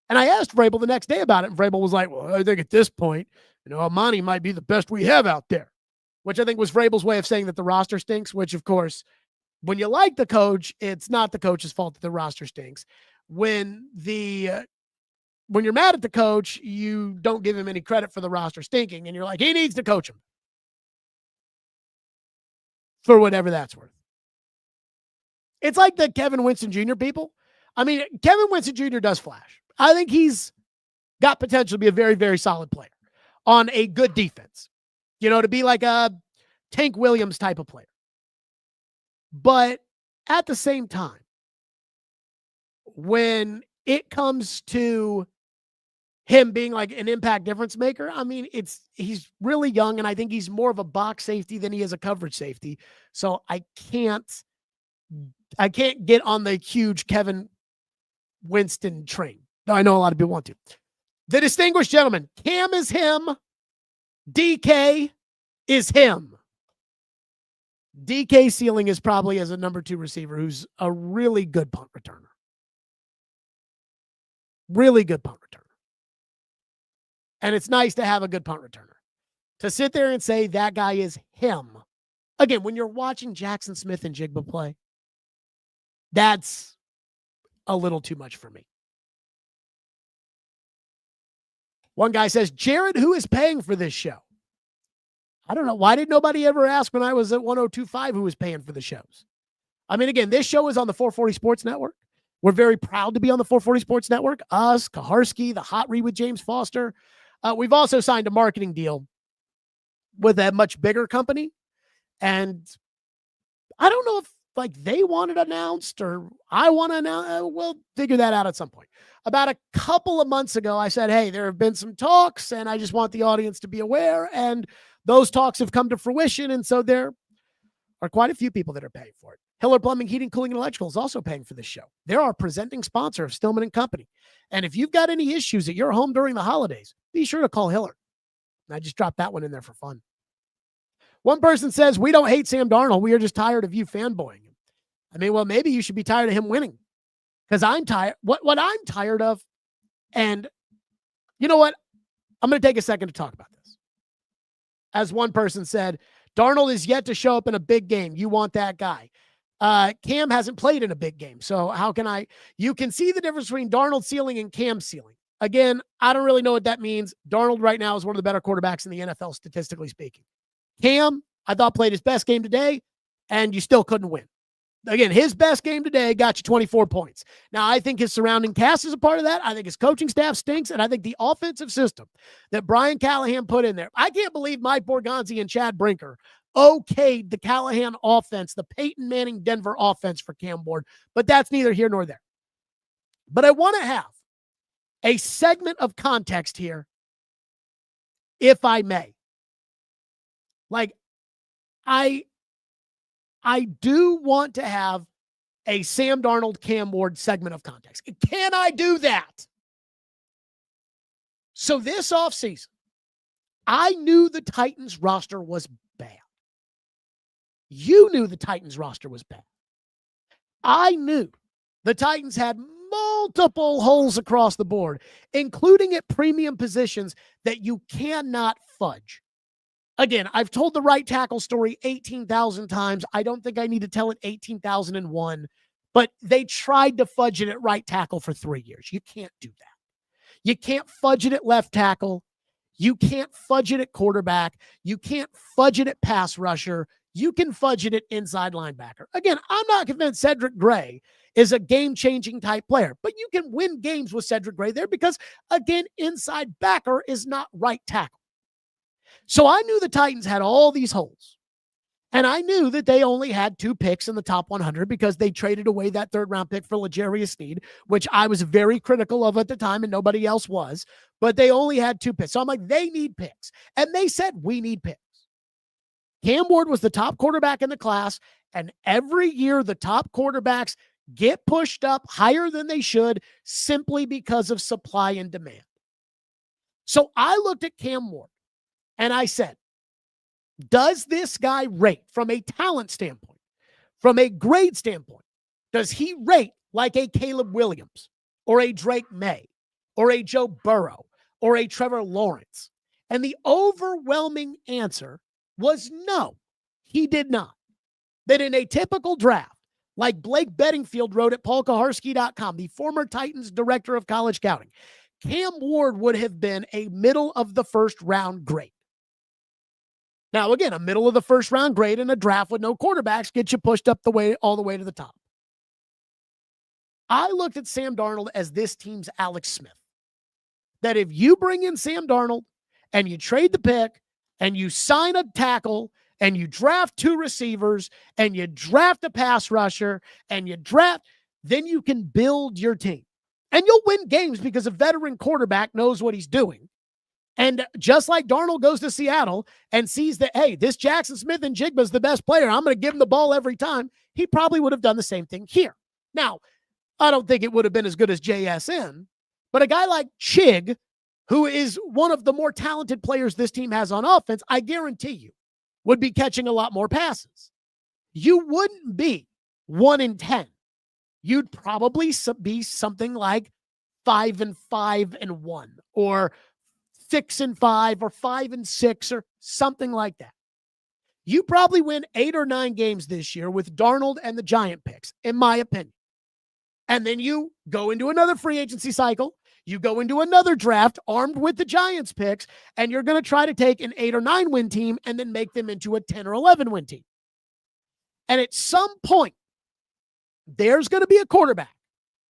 And I asked Vrabel the next day about it, and Vrabel was like, well, I think at this point, Amani might be the best we have out there, which I think was Vrabel's way of saying that the roster stinks, which, of course, when you like the coach, it's not the coach's fault that the roster stinks. When you're mad at the coach, you don't give him any credit for the roster stinking, and you're like, he needs to coach him. For whatever that's worth. It's like the Kevin Winston Jr. people. I mean, Kevin Winston Jr. does flash. I think he's got potential to be a very, very solid player on a good defense. To be like a Tank Williams type of player. But at the same time, when it comes to him being like an impact difference maker, I mean, he's really young, and I think he's more of a box safety than he is a coverage safety. So I can't get on the huge Kevin Winston train. I know a lot of people want to. The distinguished gentleman, Cam is him. DK is him. DK ceiling is probably as a number 2 receiver who's a really good punt returner. Really good punt returner. And it's nice to have a good punt returner. To sit there and say that guy is him. Again, when you're watching Jackson Smith and Jigba play, that's a little too much for me. One guy says, Jared, who is paying for this show? I don't know. Why did nobody ever ask when I was at 1025 who was paying for the shows? I mean, again, this show is on the 440 Sports Network. We're very proud to be on the 440 Sports Network. Us, Kaharski, the Hot Read with James Foster. We've also signed a marketing deal with a much bigger company. And I don't know if they want it announced or I want to announce. We'll figure that out at some point. About a couple of months ago, I said, hey, there have been some talks and I just want the audience to be aware. And those talks have come to fruition. And so there are quite a few people that are paying for it. Hiller Plumbing, Heating, Cooling, and Electrical is also paying for this show. They're our presenting sponsor of Stillman and Company. And if you've got any issues at your home during the holidays, be sure to call Hiller. I just dropped that one in there for fun. One person says, we don't hate Sam Darnold. We are just tired of you fanboying him. I mean, well, maybe you should be tired of him winning. Because I'm tired. What I'm tired of, and you know what? I'm going to take a second to talk about this. As one person said, Darnold is yet to show up in a big game. You want that guy. Cam hasn't played in a big game. So how can you can see the difference between Darnold ceiling and Cam ceiling. Again, I don't really know what that means. Darnold right now is one of the better quarterbacks in the NFL, statistically speaking. Cam, I thought played his best game today, and you still couldn't win. Again, his best game today got you 24 points. Now, I think his surrounding cast is a part of that. I think his coaching staff stinks, and I think the offensive system that Brian Callahan put in there. I can't believe Mike Borgonzi and Chad Brinker okayed the Callahan offense, the Peyton Manning Denver offense for Cam Ward, but that's neither here nor there. But I want to have a segment of context here, if I may. I do want to have a Sam Darnold, Cam Ward segment of context. Can I do that? So this offseason, I knew the Titans roster was bad. You knew the Titans roster was bad. I knew the Titans had multiple holes across the board, including at premium positions that you cannot fudge. Again, I've told the right tackle story 18,000 times. I don't think I need to tell it 18,001, but they tried to fudge it at right tackle for 3 years. You can't do that. You can't fudge it at left tackle. You can't fudge it at quarterback. You can't fudge it at pass rusher. You can fudge it at inside linebacker. Again, I'm not convinced Cedric Gray is a game-changing type player, but you can win games with Cedric Gray there because, again, inside backer is not right tackle. So I knew the Titans had all these holes. And I knew that they only had 2 picks in the top 100 because they traded away that 3rd-round pick for L'Jarius Sneed, which I was very critical of at the time and nobody else was. But they only had 2 picks. So I'm like, they need picks. And they said, we need picks. Cam Ward was the top quarterback in the class. And every year, the top quarterbacks get pushed up higher than they should simply because of supply and demand. So I looked at Cam Ward and I said, does this guy rate from a talent standpoint, from a grade standpoint? Does he rate like a Caleb Williams or a Drake May or a Joe Burrow or a Trevor Lawrence? And the overwhelming answer was no, he did not. That in a typical draft, like Blake Bedingfield wrote at paulkaharski.com, the former Titans director of college scouting, Cam Ward would have been a middle of the first round grade. Now, again, a middle of the first round grade in a draft with no quarterbacks gets you pushed up all the way to the top. I looked at Sam Darnold as this team's Alex Smith. That if you bring in Sam Darnold and you trade the pick and you sign a tackle and you draft 2 receivers and you draft a pass rusher and you draft, then you can build your team. And you'll win games because a veteran quarterback knows what he's doing. And just like Darnold goes to Seattle and sees that, hey, this Jackson Smith and Jigba's the best player, I'm going to give him the ball every time, he probably would have done the same thing here. Now, I don't think it would have been as good as JSN, but a guy like Chig, who is one of the more talented players this team has on offense, I guarantee you, would be catching a lot more passes. You wouldn't be 1 in 10. You'd probably be something like 5-5-1 or 6-5 or 5-6 or something like that. You probably win 8 or 9 games this year with Darnold and the Giant picks, in my opinion. And then you go into another free agency cycle. You go into another draft armed with the Giants picks, and you're going to try to take an 8 or 9 win team and then make them into a 10 or 11 win team. And at some point, there's going to be a quarterback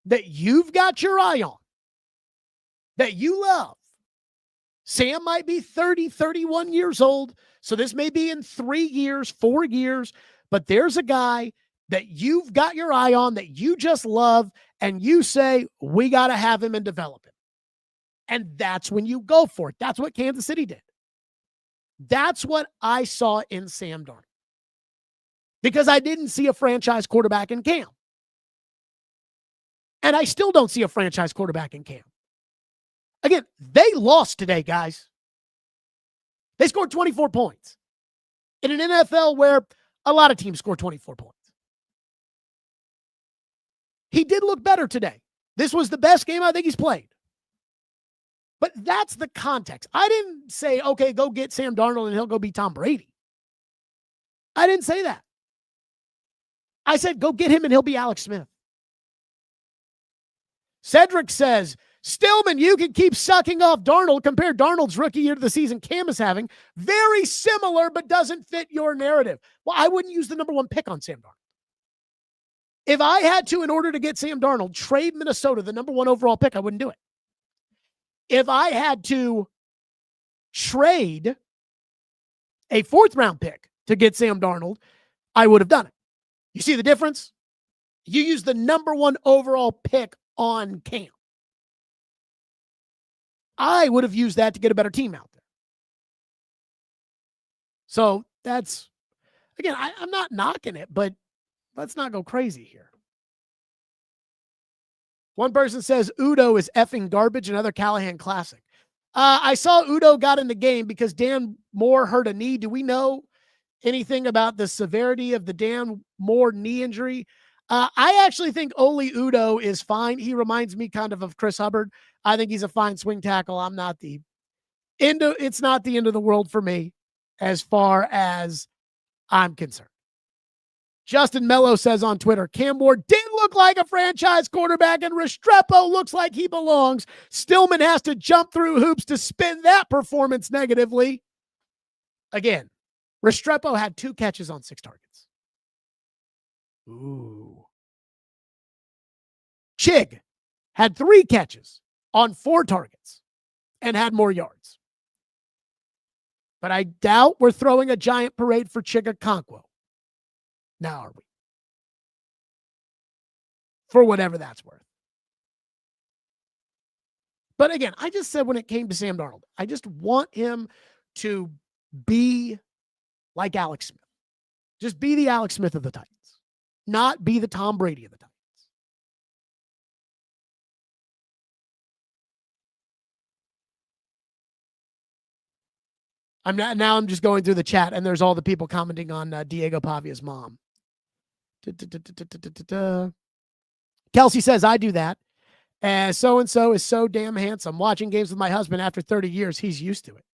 that you've got your eye on, that you love. Sam might be 30, 31 years old, so this may be in 3 years, 4 years, but there's a guy that you've got your eye on that you just love, and you say, we got to have him and develop him. And that's when you go for it. That's what Kansas City did. That's what I saw in Sam Darnold. Because I didn't see a franchise quarterback in Cam. And I still don't see a franchise quarterback in Cam. Again, they lost today, guys. They scored 24 points in an NFL where a lot of teams score 24 points. He did look better today. This was the best game I think he's played. But that's the context. I didn't say, okay, go get Sam Darnold and he'll go be Tom Brady. I didn't say that. I said, go get him and he'll be Alex Smith. Cedric says, Stillman, you can keep sucking off Darnold. Compare Darnold's rookie year to the season Cam is having. Very similar, but doesn't fit your narrative. Well, I wouldn't use the number 1 pick on Sam Darnold. If I had to, in order to get Sam Darnold, trade Minnesota, the number 1 overall pick, I wouldn't do it. If I had to trade a 4th round pick to get Sam Darnold, I would have done it. You see the difference? You use the number 1 overall pick on Cam. I would have used that to get a better team out there. So that's, again, I'm not knocking it, but let's not go crazy here. One person says Udo is effing garbage, another Callahan classic. I saw Udo got in the game because Dan Moore hurt a knee. Do we know anything about the severity of the Dan Moore knee injury? I actually think Oli Udo is fine. He reminds me kind of Chris Hubbard. I think he's a fine swing tackle. It's not the end of the world for me. as far as I'm concerned. Justin Mello says on Twitter, Cam Ward did look like a franchise quarterback, and Restrepo looks like he belongs. Stillman has to jump through hoops to spin that performance negatively. Again, Restrepo had 2 catches on 6 targets. Ooh. Chig had 3 catches on 4 targets and had more yards. But I doubt we're throwing a giant parade for Chigakonkwo. Now are we? For whatever that's worth. But again, I just said when it came to Sam Darnold, I just want him to be like Alex Smith. Just be the Alex Smith of the Titans. Not be the Tom Brady of the Titans. I'm just going through the chat, and there's all the people commenting on Diego Pavia's mom. Kelsey says, I do that. And so-and-so is so damn handsome. Watching games with my husband after 30 years, he's used to it.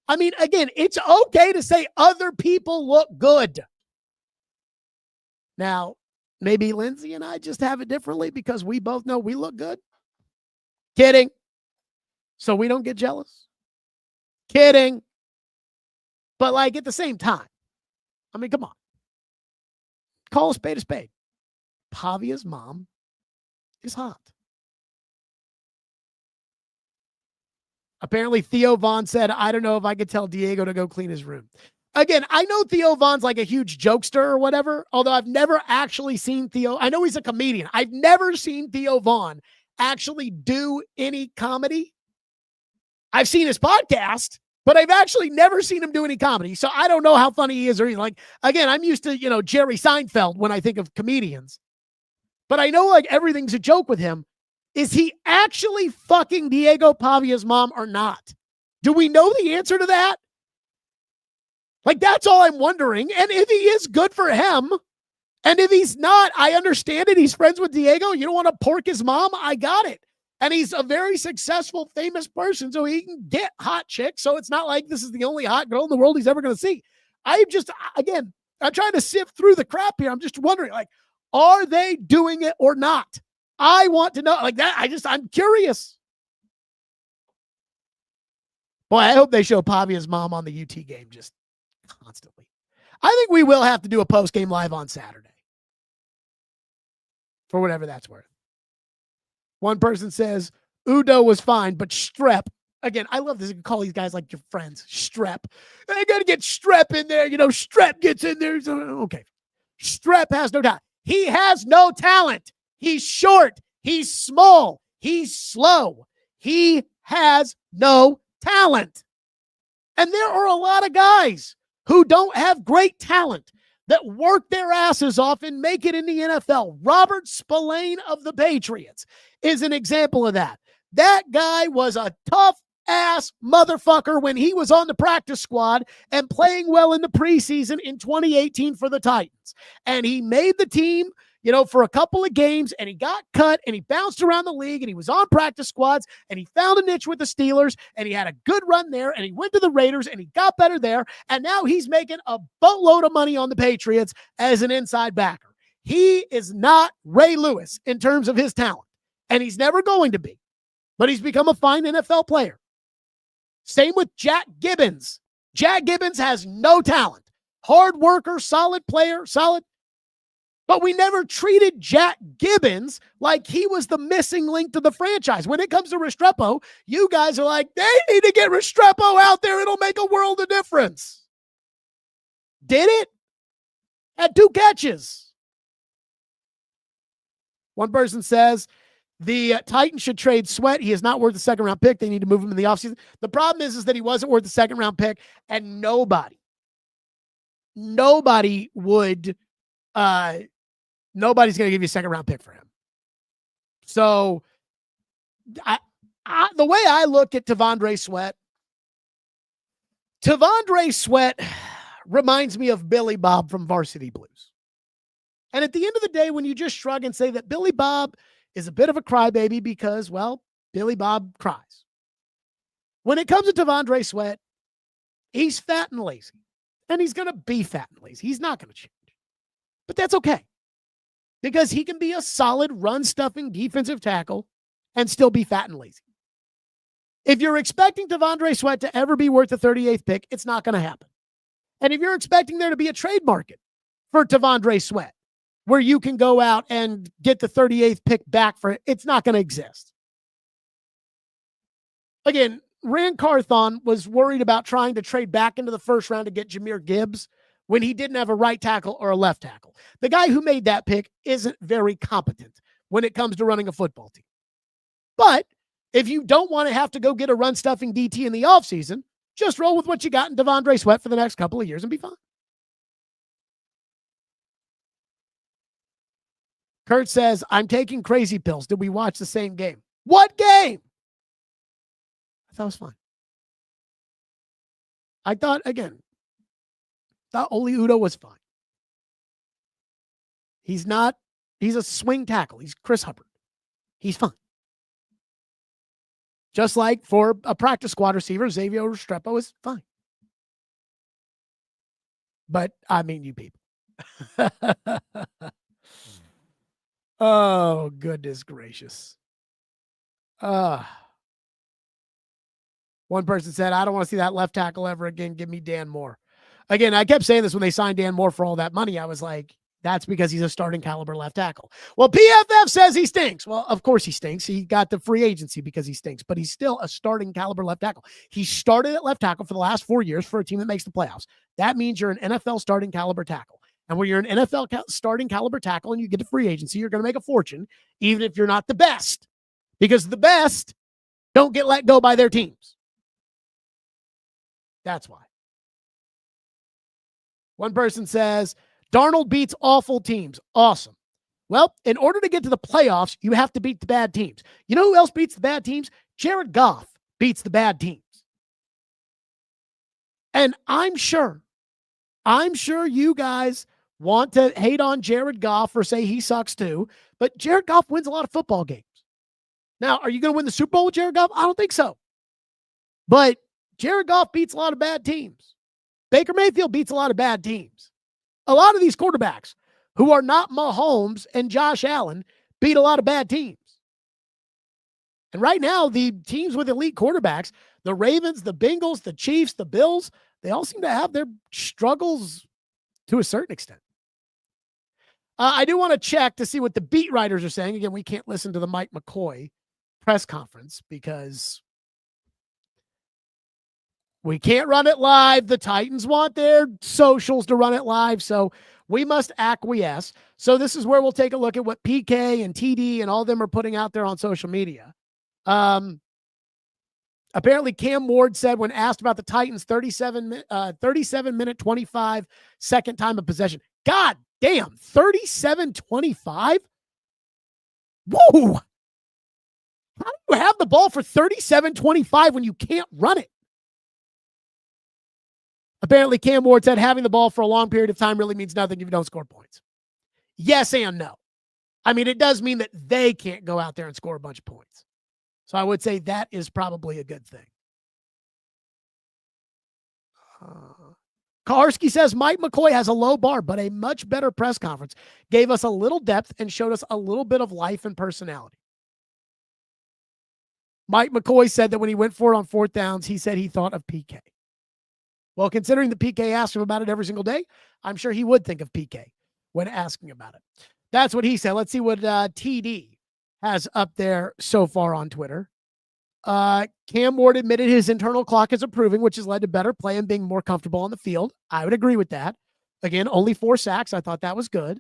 I mean, again, it's okay to say other people look good. Now, maybe Lindsay and I just have it differently because we both know we look good. Kidding. So we don't get jealous. Kidding. But like at the same time, I mean, come on. Call a spade a spade. Pavia's mom is hot. Apparently, Theo Vaughn said, I don't know if I could tell Diego to go clean his room. Again, I know Theo Vaughn's like a huge jokester or whatever, although I've never actually seen Theo. I know he's a comedian. I've never seen Theo Vaughn actually do any comedy. I've seen his podcast, but I've actually never seen him do any comedy. So I don't know how funny he is or anything. Like, again, I'm used to, Jerry Seinfeld when I think of comedians. But I know like everything's a joke with him. Is he actually fucking Diego Pavia's mom or not? Do we know the answer to that? Like, that's all I'm wondering. And if he is, good for him. And if he's not, I understand it. He's friends with Diego. You don't want to pork his mom? I got it. And he's a very successful, famous person, so he can get hot chicks. So it's not like this is the only hot girl in the world he's ever going to see. I'm trying to sift through the crap here. I'm just wondering, like, are they doing it or not? I want to know. Like that, I'm curious. Boy, I hope they show Pavia's mom on the UT game just constantly. I think we will have to do a post-game live on Saturday. For whatever that's worth. One person says, Udo was fine, but Strep. Again, I love this. You can call these guys like your friends. Strep. They got to get Strep in there. Strep gets in there. Okay. Strep has no talent. He has no talent. He's short. He's small. He's slow. He has no talent. And there are a lot of guys who don't have great talent that work their asses off and make it in the NFL. Robert Spillane of the Patriots is an example of that. That guy was a tough-ass motherfucker when he was on the practice squad and playing well in the preseason in 2018 for the Titans. And he made the team, for a couple of games, and he got cut, and he bounced around the league, and he was on practice squads, and he found a niche with the Steelers, and he had a good run there, and he went to the Raiders, and he got better there, and now he's making a boatload of money on the Patriots as an inside backer. He is not Ray Lewis in terms of his talent, and he's never going to be, but he's become a fine NFL player. Same with Jack Gibbons. Jack Gibbons has no talent. Hard worker, solid player, but we never treated Jack Gibbons like he was the missing link to the franchise. When it comes to Restrepo, you guys are like, they need to get Restrepo out there. It'll make a world of difference. Did it? Had 2 catches. One person says, the Titans should trade Sweat. He is not worth the second-round pick. They need to move him in the offseason. The problem is that he wasn't worth the second-round pick, and nobody's going to give you a second-round pick for him. So, the way I look at Tavondre Sweat reminds me of Billy Bob from Varsity Blues. And at the end of the day, when you just shrug and say that Billy Bob is a bit of a crybaby because, well, Billy Bob cries. When it comes to Tavondre Sweat, he's fat and lazy. And he's going to be fat and lazy. He's not going to change. But that's okay. Because he can be a solid run-stuffing defensive tackle and still be fat and lazy. If you're expecting T'Vondre Sweat to ever be worth the 38th pick, it's not going to happen. And if you're expecting there to be a trade market for T'Vondre Sweat, where you can go out and get the 38th pick back for it, it's not going to exist. Again, Rand Carthon was worried about trying to trade back into the first round to get Jahmyr Gibbs when he didn't have a right tackle or a left tackle. The guy who made that pick isn't very competent when it comes to running a football team. But if you don't want to have to go get a run-stuffing DT in the offseason, just roll with what you got in T'Vondre Sweat for the next couple of years and be fine. Kurt says, I'm taking crazy pills. Did we watch the same game? What game? I thought it was fun. I thought Oli Udoh was fine. He's a swing tackle. He's Chris Hubbard. He's fine. Just like for a practice squad receiver, Xavier Restrepo is fine. But, I mean, you people. Oh, goodness gracious. One person said, I don't want to see that left tackle ever again. Give me Dan Moore. Again, I kept saying this when they signed Dan Moore for all that money. I was like, that's because he's a starting caliber left tackle. Well, PFF says he stinks. Well, of course he stinks. He got the free agency because he stinks, but he's still a starting caliber left tackle. He started at left tackle for the last 4 years for a team that makes the playoffs. That means you're an NFL starting caliber tackle. And when you're an NFL starting caliber tackle and you get to free agency, you're going to make a fortune, even if you're not the best, because the best don't get let go by their teams. That's why. One person says, Darnold beats awful teams. Awesome. Well, in order to get to the playoffs, you have to beat the bad teams. You know who else beats the bad teams? Jared Goff beats the bad teams. And I'm sure you guys want to hate on Jared Goff or say he sucks too, but Jared Goff wins a lot of football games. Now, are you going to win the Super Bowl with Jared Goff? I don't think so. But Jared Goff beats a lot of bad teams. Baker Mayfield beats a lot of bad teams. A lot of these quarterbacks who are not Mahomes and Josh Allen beat a lot of bad teams. And right now, the teams with elite quarterbacks, the Ravens, the Bengals, the Chiefs, the Bills, they all seem to have their struggles to a certain extent. I do want to check to see what the beat writers are saying. Again, we can't listen to the Mike McCoy press conference because we can't run it live. The Titans want their socials to run it live, so we must acquiesce. So this is where we'll take a look at what PK and TD and all of them are putting out there on social media. Apparently, Cam Ward said when asked about the Titans' 37-minute, 25-second time of possession, God damn, 37-25? Whoa! How do you have the ball for 37-25 when you can't run it? Apparently, Cam Ward said having the ball for a long period of time really means nothing if you don't score points. Yes and no. I mean, it does mean that they can't go out there and score a bunch of points. So I would say that is probably a good thing. Kaharski says Mike McCoy has a low bar, but a much better press conference. Gave us a little depth and showed us a little bit of life and personality. Mike McCoy said that when he went for it on fourth downs, he said he thought of PK. Well, considering the PK asked him about it every single day, I'm sure he would think of PK when asking about it. That's what he said. Let's see what TD has up there so far on Twitter. Cam Ward admitted his internal clock is improving, which has led to better play and being more comfortable on the field. I would agree with that. Again, only 4 sacks. I thought that was good.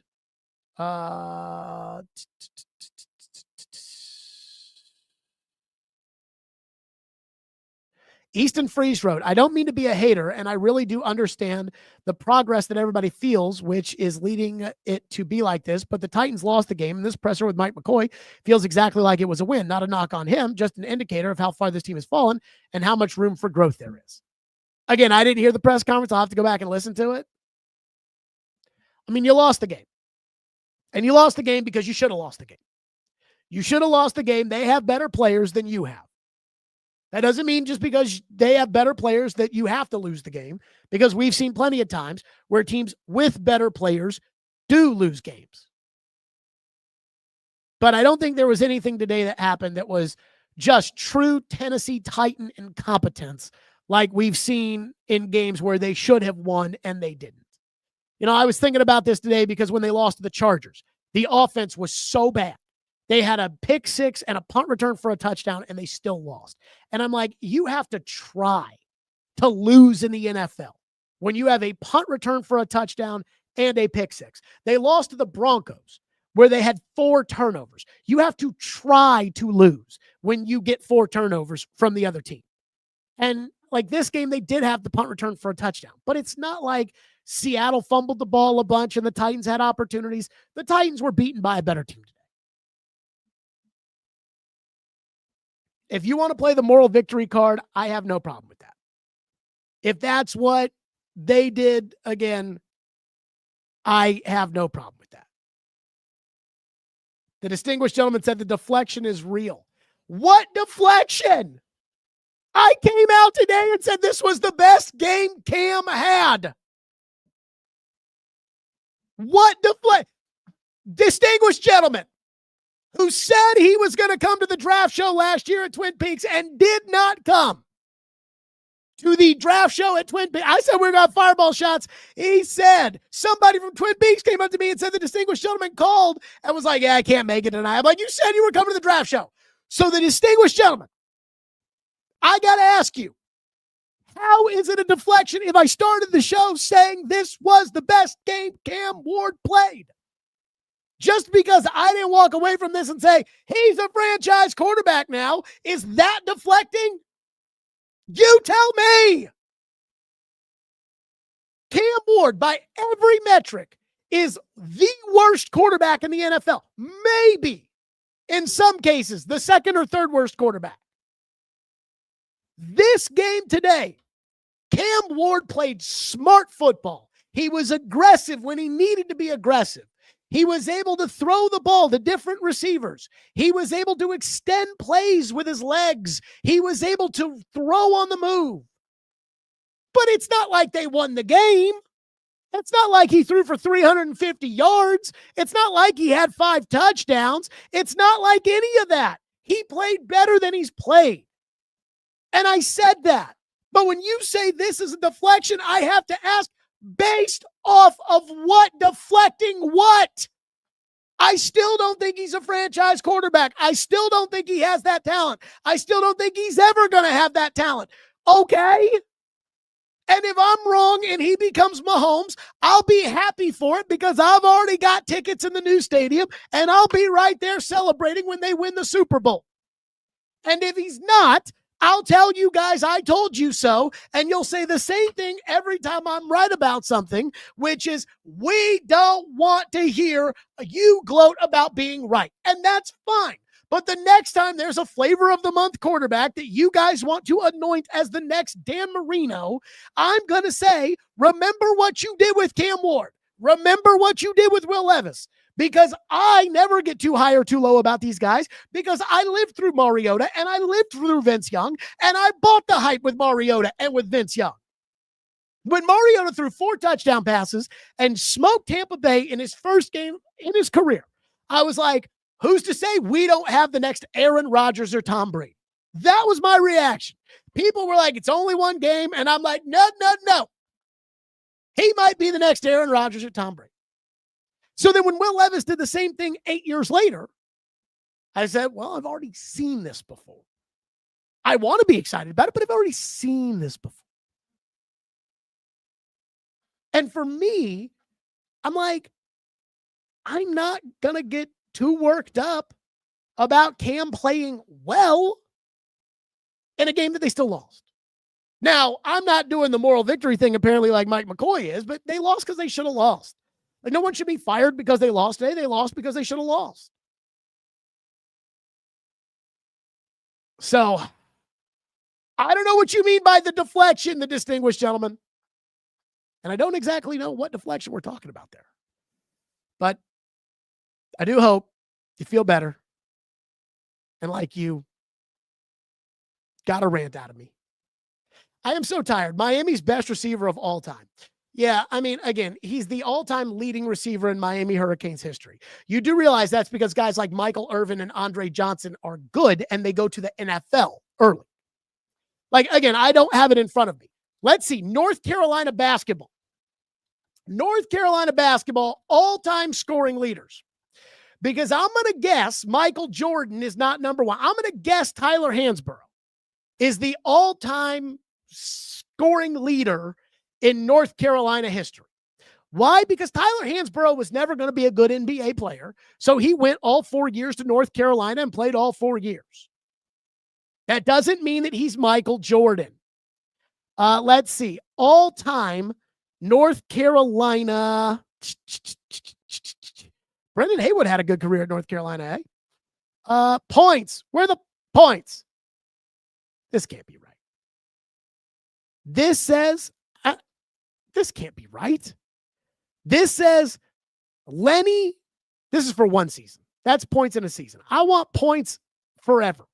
Easton Freeze wrote, I don't mean to be a hater, and I really do understand the progress that everybody feels, which is leading it to be like this, but the Titans lost the game, and this presser with Mike McCoy feels exactly like it was a win. Not a knock on him, just an indicator of how far this team has fallen and how much room for growth there is. Again, I didn't hear the press conference. I'll have to go back and listen to it. I mean, you lost the game. And you lost the game because you should have lost the game. You should have lost the game. They have better players than you have. That doesn't mean just because they have better players that you have to lose the game, because we've seen plenty of times where teams with better players do lose games. But I don't think there was anything today that happened that was just true Tennessee Titan incompetence like we've seen in games where they should have won and they didn't. I was thinking about this today because when they lost to the Chargers, the offense was so bad. They had a pick six and a punt return for a touchdown, and they still lost. And I'm like, you have to try to lose in the NFL when you have a punt return for a touchdown and a pick six. They lost to the Broncos where they had 4 turnovers. You have to try to lose when you get 4 turnovers from the other team. And like this game, they did have the punt return for a touchdown, but it's not like Seattle fumbled the ball a bunch and the Titans had opportunities. The Titans were beaten by a better team today. If you want to play the moral victory card, I have no problem with that. If that's what they did, again, I have no problem with that. The distinguished gentleman said the deflection is real. What deflection? I came out today and said this was the best game Cam had. What deflection? Distinguished gentleman who said he was going to come to the draft show last year at Twin Peaks and did not come to the draft show at Twin Peaks. I said we were going to have fireball shots. He said somebody from Twin Peaks came up to me and said the distinguished gentleman called and was like, yeah, I can't make it tonight. I'm like, you said you were coming to the draft show. So the distinguished gentleman, I got to ask you, how is it a deflection if I started the show saying this was the best game Cam Ward played? Just because I didn't walk away from this and say, he's a franchise quarterback now, is that deflecting? You tell me. Cam Ward, by every metric, is the worst quarterback in the NFL. Maybe, in some cases, the second or third worst quarterback. This game today, Cam Ward played smart football. He was aggressive when he needed to be aggressive. He was able to throw the ball to different receivers. He was able to extend plays with his legs. He was able to throw on the move. But it's not like they won the game. It's not like he threw for 350 yards. It's not like he had 5 touchdowns. It's not like any of that. He played better than he's played. And I said that. But when you say this is a deflection, I have to ask, based off of what? Deflecting what? I still don't think he's a franchise quarterback. I still don't think he has that talent. I still don't think he's ever going to have that talent. Okay? And if I'm wrong and he becomes Mahomes, I'll be happy for it because I've already got tickets in the new stadium and I'll be right there celebrating when they win the Super Bowl. And if he's not, I'll tell you guys I told you so, and you'll say the same thing every time I'm right about something, which is we don't want to hear you gloat about being right, and that's fine. But the next time there's a flavor of the month quarterback that you guys want to anoint as the next Dan Marino, I'm going to say, remember what you did with Cam Ward. Remember what you did with Will Levis. Because I never get too high or too low about these guys because I lived through Mariota and I lived through Vince Young and I bought the hype with Mariota and with Vince Young. When Mariota threw 4 touchdown passes and smoked Tampa Bay in his first game in his career, I was like, who's to say we don't have the next Aaron Rodgers or Tom Brady? That was my reaction. People were like, it's only one game. And I'm like, no. He might be the next Aaron Rodgers or Tom Brady. So then when Will Levis did the same thing 8 years later, I said, well, I've already seen this before. I want to be excited about it, but I've already seen this before. And for me, I'm like, I'm not going to get too worked up about Cam playing well in a game that they still lost. Now, I'm not doing the moral victory thing apparently like Mike McCoy is, but they lost because they should have lost. Like, no one should be fired because they lost today. They lost because they should have lost. So, I don't know what you mean by the deflection, the distinguished gentleman. And I don't exactly know what deflection we're talking about there. But I do hope you feel better. And like you got a rant out of me. I am so tired. Miami's best receiver of all time. Yeah, I mean, again, he's the all-time leading receiver in Miami Hurricanes history. You do realize that's because guys like Michael Irvin and Andre Johnson are good, and they go to the NFL early. Like, again, I don't have it in front of me. Let's see. North Carolina basketball. North Carolina basketball, all-time scoring leaders. Because I'm going to guess Michael Jordan is not number one. I'm going to guess Tyler Hansborough is the all-time scoring leader in North Carolina history. Why? Because Tyler Hansborough was never going to be a good NBA player. So he went all 4 years to North Carolina and played all 4 years. That doesn't mean that he's Michael Jordan. Let's see. All-time North Carolina. Brendan Haywood had a good career at North Carolina, eh? Points. Where are the points? This can't be right. This says, this can't be right. This says Lenny. This is for one season. That's points in a season. I want points forever.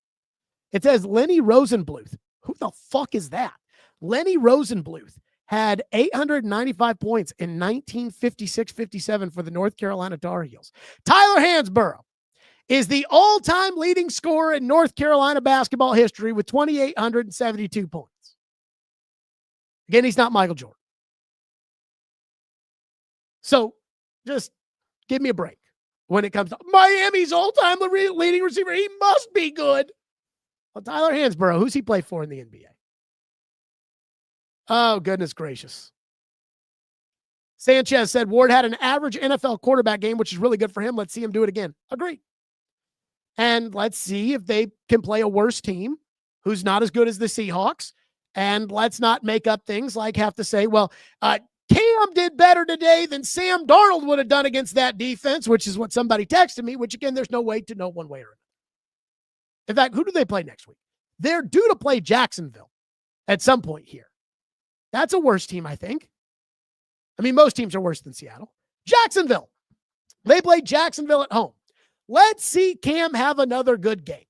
It says Lenny Rosenbluth. Who the fuck is that? Lenny Rosenbluth had 895 points in 1956-57 for the North Carolina Tar Heels. Tyler Hansborough is the all-time leading scorer in North Carolina basketball history with 2,872 points. Again, he's not Michael Jordan. So just give me a break when it comes to Miami's all-time leading receiver. He must be good. Well, Tyler Hansborough, who's he play for in the NBA? Oh, goodness gracious. Sanchez said Ward had an average NFL quarterback game, which is really good for him. Let's see him do it again. Agreed. And let's see if they can play a worse team who's not as good as the Seahawks. And let's not make up things like have to say, well, Cam did better today than Sam Darnold would have done against that defense, which is what somebody texted me, which, again, there's no way to know one way or another. In fact, who do they play next week? They're due to play Jacksonville at some point here. That's a worse team, I think. I mean, most teams are worse than Seattle. Jacksonville. They play Jacksonville at home. Let's see Cam have another good game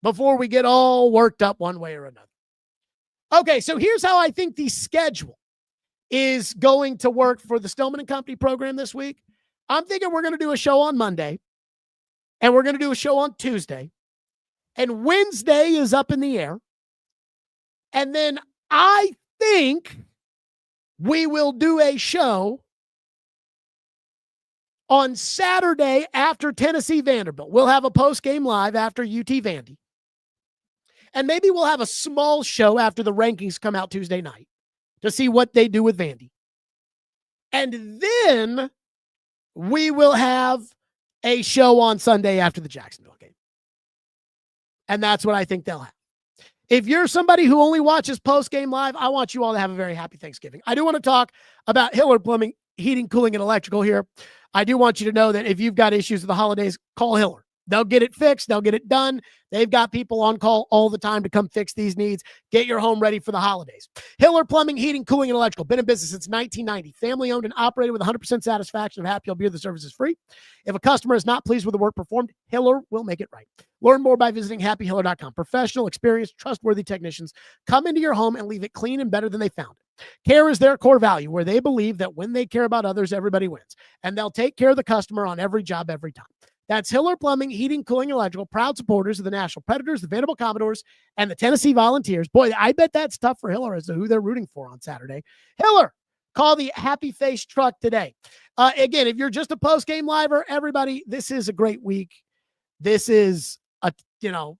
before we get all worked up one way or another. Okay, so here's how I think the schedule is going to work for the Stillman & Company program this week. I'm thinking we're going to do a show on Monday, and we're going to do a show on Tuesday, and Wednesday is up in the air. And then I think we will do a show on Saturday after Tennessee Vanderbilt. We'll have a post-game live after UT Vandy. And maybe we'll have a small show after the rankings come out Tuesday night to see what they do with Vandy. And then we will have a show on Sunday after the Jacksonville game. And that's what I think they'll have. If you're somebody who only watches post-game live, I want you all to have a very happy Thanksgiving. I do want to talk about Hiller Plumbing, Heating, Cooling, and Electrical here. I do want you to know that if you've got issues with the holidays, call Hiller. They'll get it fixed. They'll get it done. They've got people on call all the time to come fix these needs. Get your home ready for the holidays. Hiller Plumbing, Heating, Cooling, and Electrical. Been in business since 1990. Family owned and operated with 100% satisfaction. I'm happy you'll be the service is free. If a customer is not pleased with the work performed, Hiller will make it right. Learn more by visiting happyhiller.com. Professional, experienced, trustworthy technicians come into your home and leave it clean and better than they found it. Care is their core value, where they believe that when they care about others, everybody wins. And they'll take care of the customer on every job, every time. That's Hiller Plumbing, Heating, Cooling, and Electrical, proud supporters of the Nashville Predators, the Vanderbilt Commodores, and the Tennessee Volunteers. Boy, I bet that's tough for Hiller as to who they're rooting for on Saturday. Hiller, call the Happy Face truck today. Again, if you're just a post-game liver, everybody, this is a great week. This is,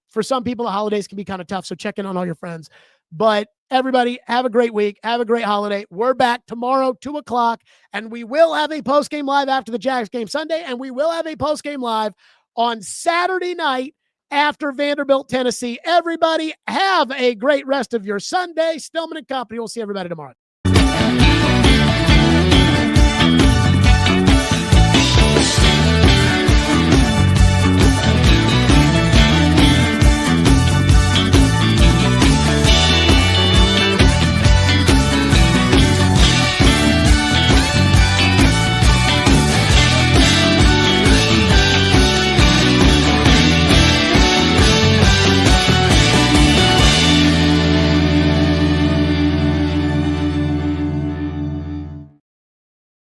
for some people, the holidays can be kind of tough, so check in on all your friends. But everybody, have a great week. Have a great holiday. We're back tomorrow, 2:00, and we will have a post-game live after the Jags game Sunday, and we will have a post-game live on Saturday night after Vanderbilt, Tennessee. Everybody, have a great rest of your Sunday. Stillman & Company. We'll see everybody tomorrow.